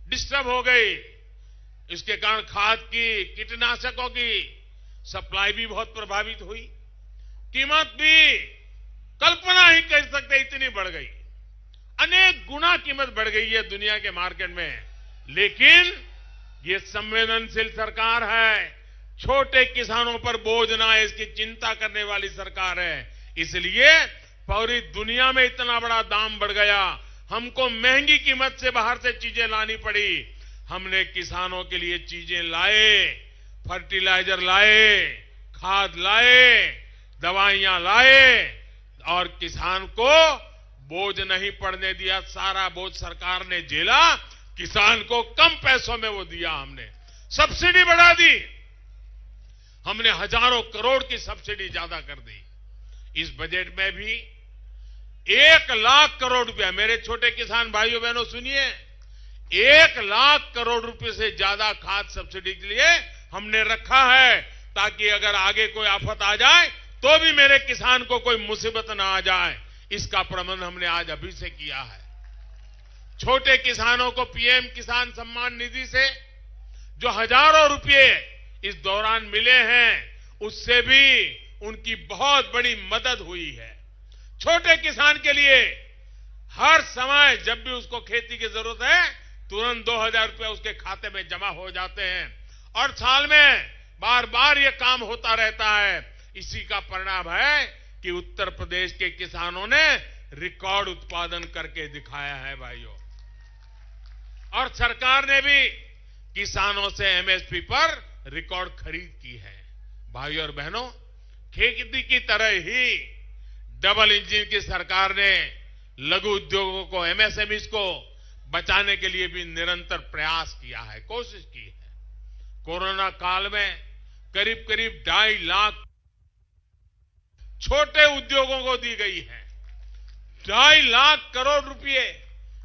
डिस्टर्ब हो गई, इसके कारण खाद की, कीटनाशकों की सप्लाई भी बहुत प्रभावित हुई। कीमत भी कल्पना ही कर सकते इतनी बढ़ गई, अनेक गुना कीमत बढ़ गई है दुनिया के मार्केट में। लेकिन ये संवेदनशील सरकार है, छोटे किसानों पर बोझ ना है इसकी चिंता करने वाली सरकार है। इसलिए पूरी दुनिया में इतना बड़ा दाम बढ़ गया, हमको महंगी कीमत से बाहर से चीजें लानी पड़ी। हमने किसानों के लिए चीजें लाए, फर्टिलाइजर लाए, खाद लाए, दवाइयां लाए और किसान को बोझ नहीं पड़ने दिया। सारा बोझ सरकार ने झेला, किसान को कम पैसों में वो दिया। हमने सब्सिडी बढ़ा दी, हमने हजारों करोड़ की सब्सिडी ज्यादा कर दी। इस बजट में भी 1 लाख करोड़ रुपया, मेरे छोटे किसान भाइयों बहनों सुनिए, 1 लाख करोड़ रुपए से ज्यादा खाद सब्सिडी के लिए हमने रखा है, ताकि अगर आगे कोई आफत आ जाए तो भी मेरे किसान को कोई मुसीबत ना आ जाए। इसका प्रबंध हमने आज अभी से किया है। छोटे किसानों को पीएम किसान सम्मान निधि से जो हजारों रुपए इस दौरान मिले हैं, उससे भी उनकी बहुत बड़ी मदद हुई है। छोटे किसान के लिए हर समय जब भी उसको खेती की जरूरत है, तुरंत 2000 रुपए उसके खाते में जमा हो जाते हैं और साल में बार बार ये काम होता रहता है। इसी का परिणाम है कि उत्तर प्रदेश के किसानों ने रिकॉर्ड उत्पादन करके दिखाया है भाइयों। और सरकार ने भी किसानों से एमएसपी पर रिकॉर्ड खरीद की है। भाइयों और बहनों, खेती की तरह ही डबल इंजन की सरकार ने लघु उद्योगों को, एमएसएमईज को बचाने के लिए भी निरंतर प्रयास किया है, कोशिश की है। कोरोना काल में करीब करीब 2.5 लाख छोटे उद्योगों को दी गई है। 2.5 लाख करोड़ रुपए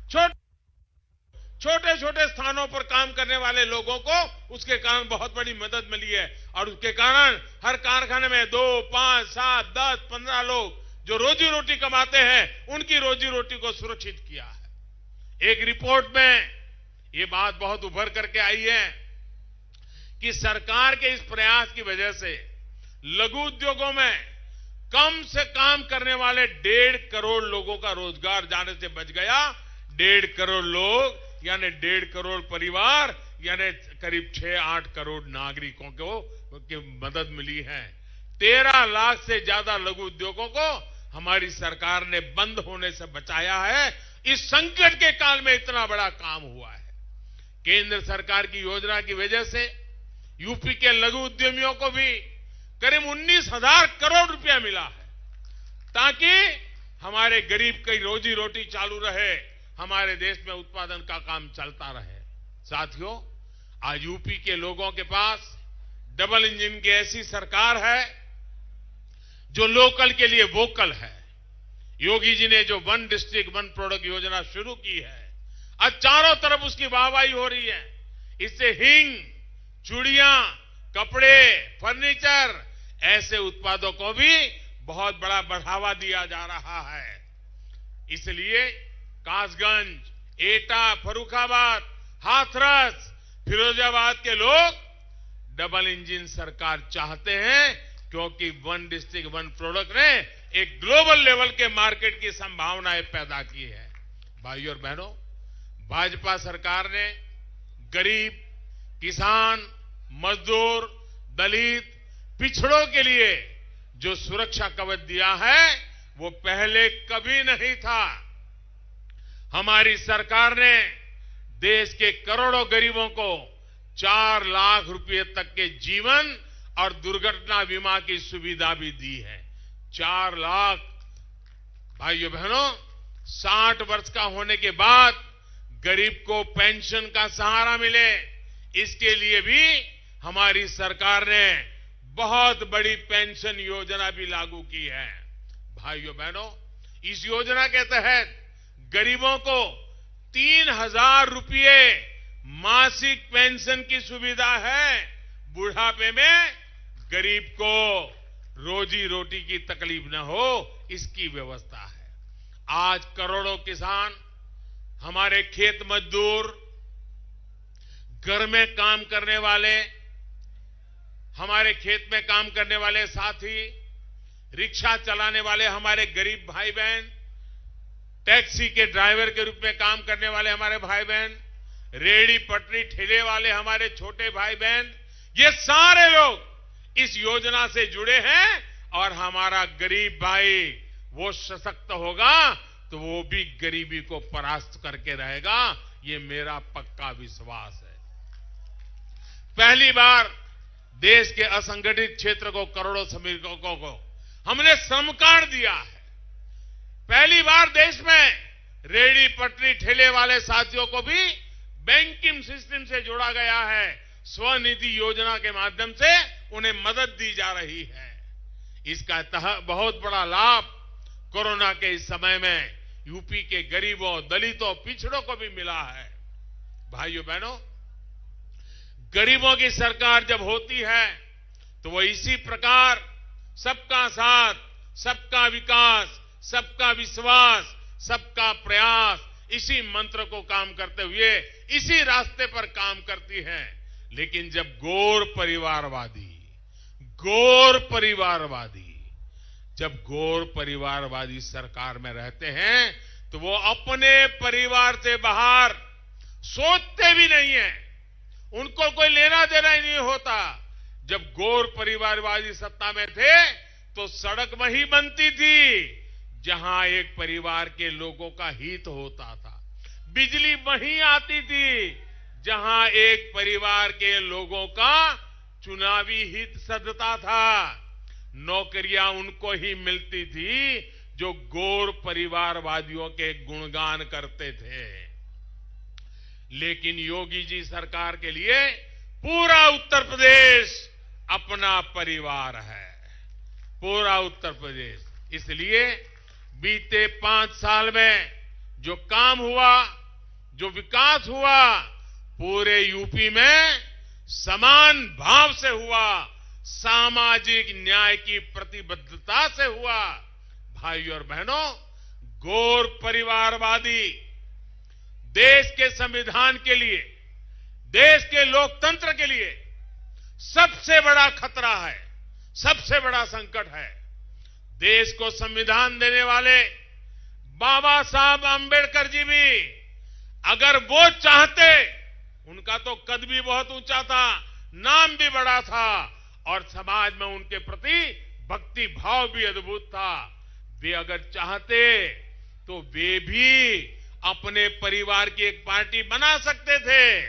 छोटे छोटे स्थानों पर काम करने वाले लोगों को उसके कारण बहुत बड़ी मदद मिली है। और उसके कारण हर कारखाने में 2, 5, 7, 10, 15 लोग जो रोजी रोटी कमाते हैं, उनकी रोजी रोटी को सुरक्षित किया है। एक रिपोर्ट में ये बात बहुत उभर करके आई है कि सरकार के इस प्रयास की वजह से लघु उद्योगों में कम से काम करने वाले 1.5 करोड़ लोगों का रोजगार जाने से बच गया। 1.5 करोड़ लोग यानी 1.5 करोड़ परिवार यानी करीब 6-8 करोड़ नागरिकों को की मदद मिली है। 13 लाख से ज्यादा लघु उद्योगों को हमारी सरकार ने बंद होने से बचाया है। इस संकट के काल में इतना बड़ा काम हुआ है। केंद्र सरकार की योजना की वजह से यूपी के लघु उद्यमियों को भी करीब 19,000 करोड़ रुपया मिला है, ताकि हमारे गरीब की रोजी रोटी चालू रहे, हमारे देश में उत्पादन का काम चलता रहे। साथियों, आज यूपी के लोगों के पास डबल इंजन की ऐसी सरकार है जो लोकल के लिए वोकल है। योगी जी ने जो 1 डिस्ट्रिक्ट 1 प्रोडक्ट योजना शुरू की है, आज चारों तरफ उसकी वाहवाही हो रही है। इससे हिंग, चूड़ियां, कपड़े, फर्नीचर ऐसे उत्पादों को भी बहुत बड़ा बढ़ावा दिया जा रहा है। इसलिए कासगंज, एटा, फर्रुखाबाद, हाथरस, फिरोजाबाद के लोग डबल इंजन सरकार चाहते हैं, क्योंकि 1 डिस्ट्रिक्ट 1 प्रोडक्ट ने एक ग्लोबल लेवल के मार्केट की संभावनाएं पैदा की है। भाइयों और बहनों, भाजपा सरकार ने गरीब, किसान, मजदूर, दलित, पिछड़ों के लिए जो सुरक्षा कवच दिया है वो पहले कभी नहीं था। हमारी सरकार ने देश के करोड़ों गरीबों को 4 लाख रुपए तक के जीवन और दुर्घटना बीमा की सुविधा भी दी है। 4 लाख। भाइयों बहनों, 60 वर्ष का होने के बाद गरीब को पेंशन का सहारा मिले, इसके लिए भी हमारी सरकार ने बहुत बड़ी पेंशन योजना भी लागू की है। भाइयों बहनों, इस योजना के तहत गरीबों को 3,000 रुपये मासिक पेंशन की सुविधा है। बुढ़ापे में गरीब को रोजी रोटी की तकलीफ न हो, इसकी व्यवस्था है। आज करोड़ों किसान, हमारे खेत मजदूर, घर में काम करने वाले, हमारे खेत में काम करने वाले साथी, रिक्शा चलाने वाले हमारे गरीब भाई बहन, टैक्सी के ड्राइवर के रूप में काम करने वाले हमारे भाई बहन, रेहड़ी पटरी ठेले वाले हमारे छोटे भाई बहन, ये सारे लोग इस योजना से जुड़े हैं। और हमारा गरीब भाई वो सशक्त होगा तो वो भी गरीबी को परास्त करके रहेगा, ये मेरा पक्का विश्वास है। पहली बार देश के असंगठित क्षेत्र को करोड़ों श्रमिकों को हमने श्रम कार्ड दिया है। पहली बार देश में रेहड़ी पटरी ठेले वाले साथियों को भी बैंकिंग सिस्टम से जोड़ा गया है। स्वनिधि योजना के माध्यम से उन्हें मदद दी जा रही है। इसका बहुत बड़ा लाभ कोरोना के इस समय में यूपी के गरीबों, दलितों, पिछड़ों को भी मिला है। भाइयों बहनों, गरीबों की सरकार जब होती है तो वो इसी प्रकार सबका साथ, सबका विकास, सबका विश्वास, सबका प्रयास, इसी मंत्र को काम करते हुए इसी रास्ते पर काम करती है। लेकिन जब गौर परिवारवादी सरकार में रहते हैं तो वो अपने परिवार से बाहर सोचते भी नहीं है, उनको कोई लेना देना ही नहीं होता। जब गौर परिवारवादी सत्ता में थे तो सड़क वही बनती थी जहां एक परिवार के लोगों का हित होता था, बिजली वहीं आती थी जहां एक परिवार के लोगों का चुनावी हित सधता था, नौकरियां उनको ही मिलती थी जो गौर परिवारवादियों के गुणगान करते थे। लेकिन योगी जी सरकार के लिए पूरा उत्तर प्रदेश अपना परिवार है, पूरा उत्तर प्रदेश। इसलिए बीते 5 साल में जो काम हुआ, जो विकास हुआ, पूरे यूपी में समान भाव से हुआ, सामाजिक न्याय की प्रतिबद्धता से हुआ। भाइयों और बहनों, गौर परिवारवादी देश के संविधान के लिए, देश के लोकतंत्र के लिए सबसे बड़ा खतरा है, सबसे बड़ा संकट है। देश को संविधान देने वाले बाबा साहब अंबेडकर जी भी अगर वो चाहते, उनका तो कद भी बहुत ऊंचा था, नाम भी बड़ा था और समाज में उनके प्रति भक्ति भाव भी अद्भुत था। वे अगर चाहते तो वे भी अपने परिवार की एक पार्टी बना सकते थे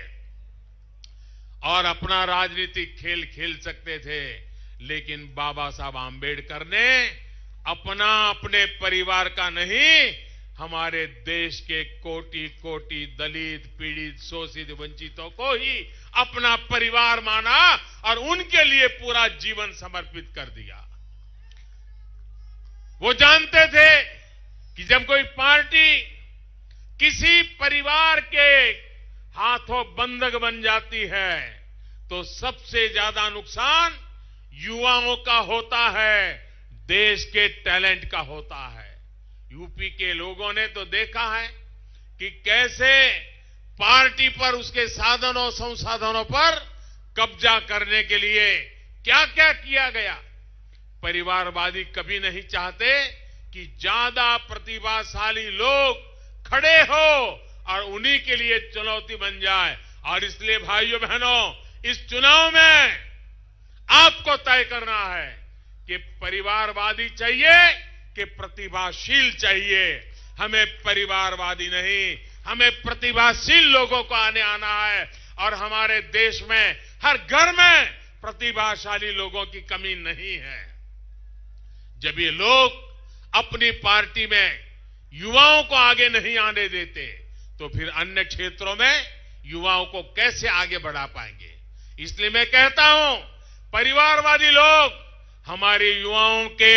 और अपना राजनीतिक खेल खेल सकते थे, लेकिन बाबा साहब आंबेडकर ने अपने परिवार का नहीं, हमारे देश के कोटि कोटि दलित, पीड़ित, शोषित, वंचितों को ही अपना परिवार माना और उनके लिए पूरा जीवन समर्पित कर दिया। वो जानते थे कि जब कोई पार्टी किसी परिवार के हाथों बंधक बन जाती है तो सबसे ज्यादा नुकसान युवाओं का होता है, देश के टैलेंट का होता है। यूपी के लोगों ने तो देखा है कि कैसे पार्टी पर, उसके साधनों संसाधनों पर कब्जा करने के लिए क्या क्या किया गया। परिवारवादी कभी नहीं चाहते कि ज्यादा प्रतिभाशाली लोग खड़े हो और उन्हीं के लिए चुनौती बन जाए। और इसलिए भाइयों बहनों, इस चुनाव में आपको तय करना है कि परिवारवादी चाहिए कि प्रतिभाशील चाहिए। हमें परिवारवादी नहीं, हमें प्रतिभाशील लोगों को आना है और हमारे देश में हर घर में प्रतिभाशाली लोगों की कमी नहीं है। जब ये लोग अपनी पार्टी में युवाओं को आगे नहीं आने देते तो फिर अन्य क्षेत्रों में युवाओं को कैसे आगे बढ़ा पाएंगे। इसलिए मैं कहता हूं, परिवारवादी लोग हमारे युवाओं के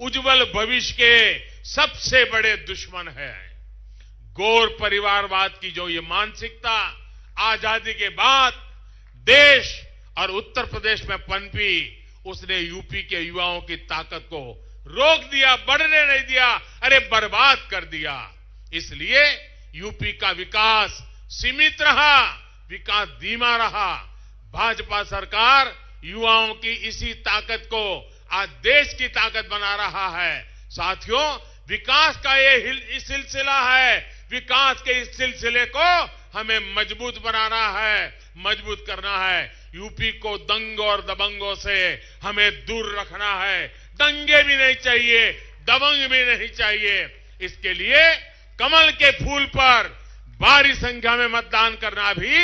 उज्जवल भविष्य के सबसे बड़े दुश्मन हैं। गौर परिवारवाद की जो ये मानसिकता आजादी के बाद देश और उत्तर प्रदेश में पनपी, उसने यूपी के युवाओं की ताकत को रोक दिया, बढ़ने नहीं दिया, अरे बर्बाद कर दिया। इसलिए यूपी का विकास सीमित रहा, विकास धीमा रहा। भाजपा सरकार युवाओं की इसी ताकत को आज देश की ताकत बना रहा है। साथियों, विकास का ये सिलसिला है, विकास के इस सिलसिले को हमें मजबूत बनाना है, मजबूत करना है। यूपी को दंगों और दबंगों से हमें दूर रखना है। दंगे भी नहीं चाहिए, दबंग भी नहीं चाहिए। इसके लिए कमल के फूल पर भारी संख्या में मतदान करना भी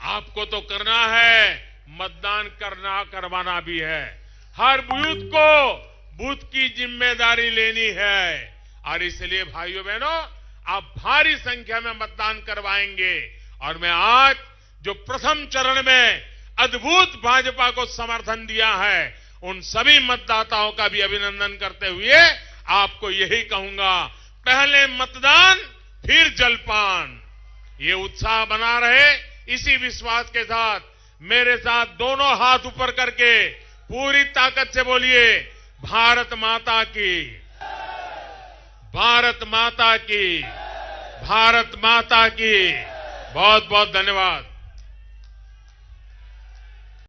आपको तो करना है, मतदान करवाना भी है। हर बूथ की जिम्मेदारी लेनी है और इसलिए भाइयों बहनों, आप भारी संख्या में मतदान करवाएंगे। और मैं आज जो प्रथम चरण में अद्भुत भाजपा को समर्थन दिया है, उन सभी मतदाताओं का भी अभिनंदन करते हुए आपको यही कहूंगा, पहले मतदान फिर जलपान। ये उत्साह बना रहे, इसी विश्वास के साथ मेरे साथ दोनों हाथ ऊपर करके पूरी ताकत से बोलिए, भारत माता की, भारत माता की, भारत माता की। बहुत बहुत धन्यवाद।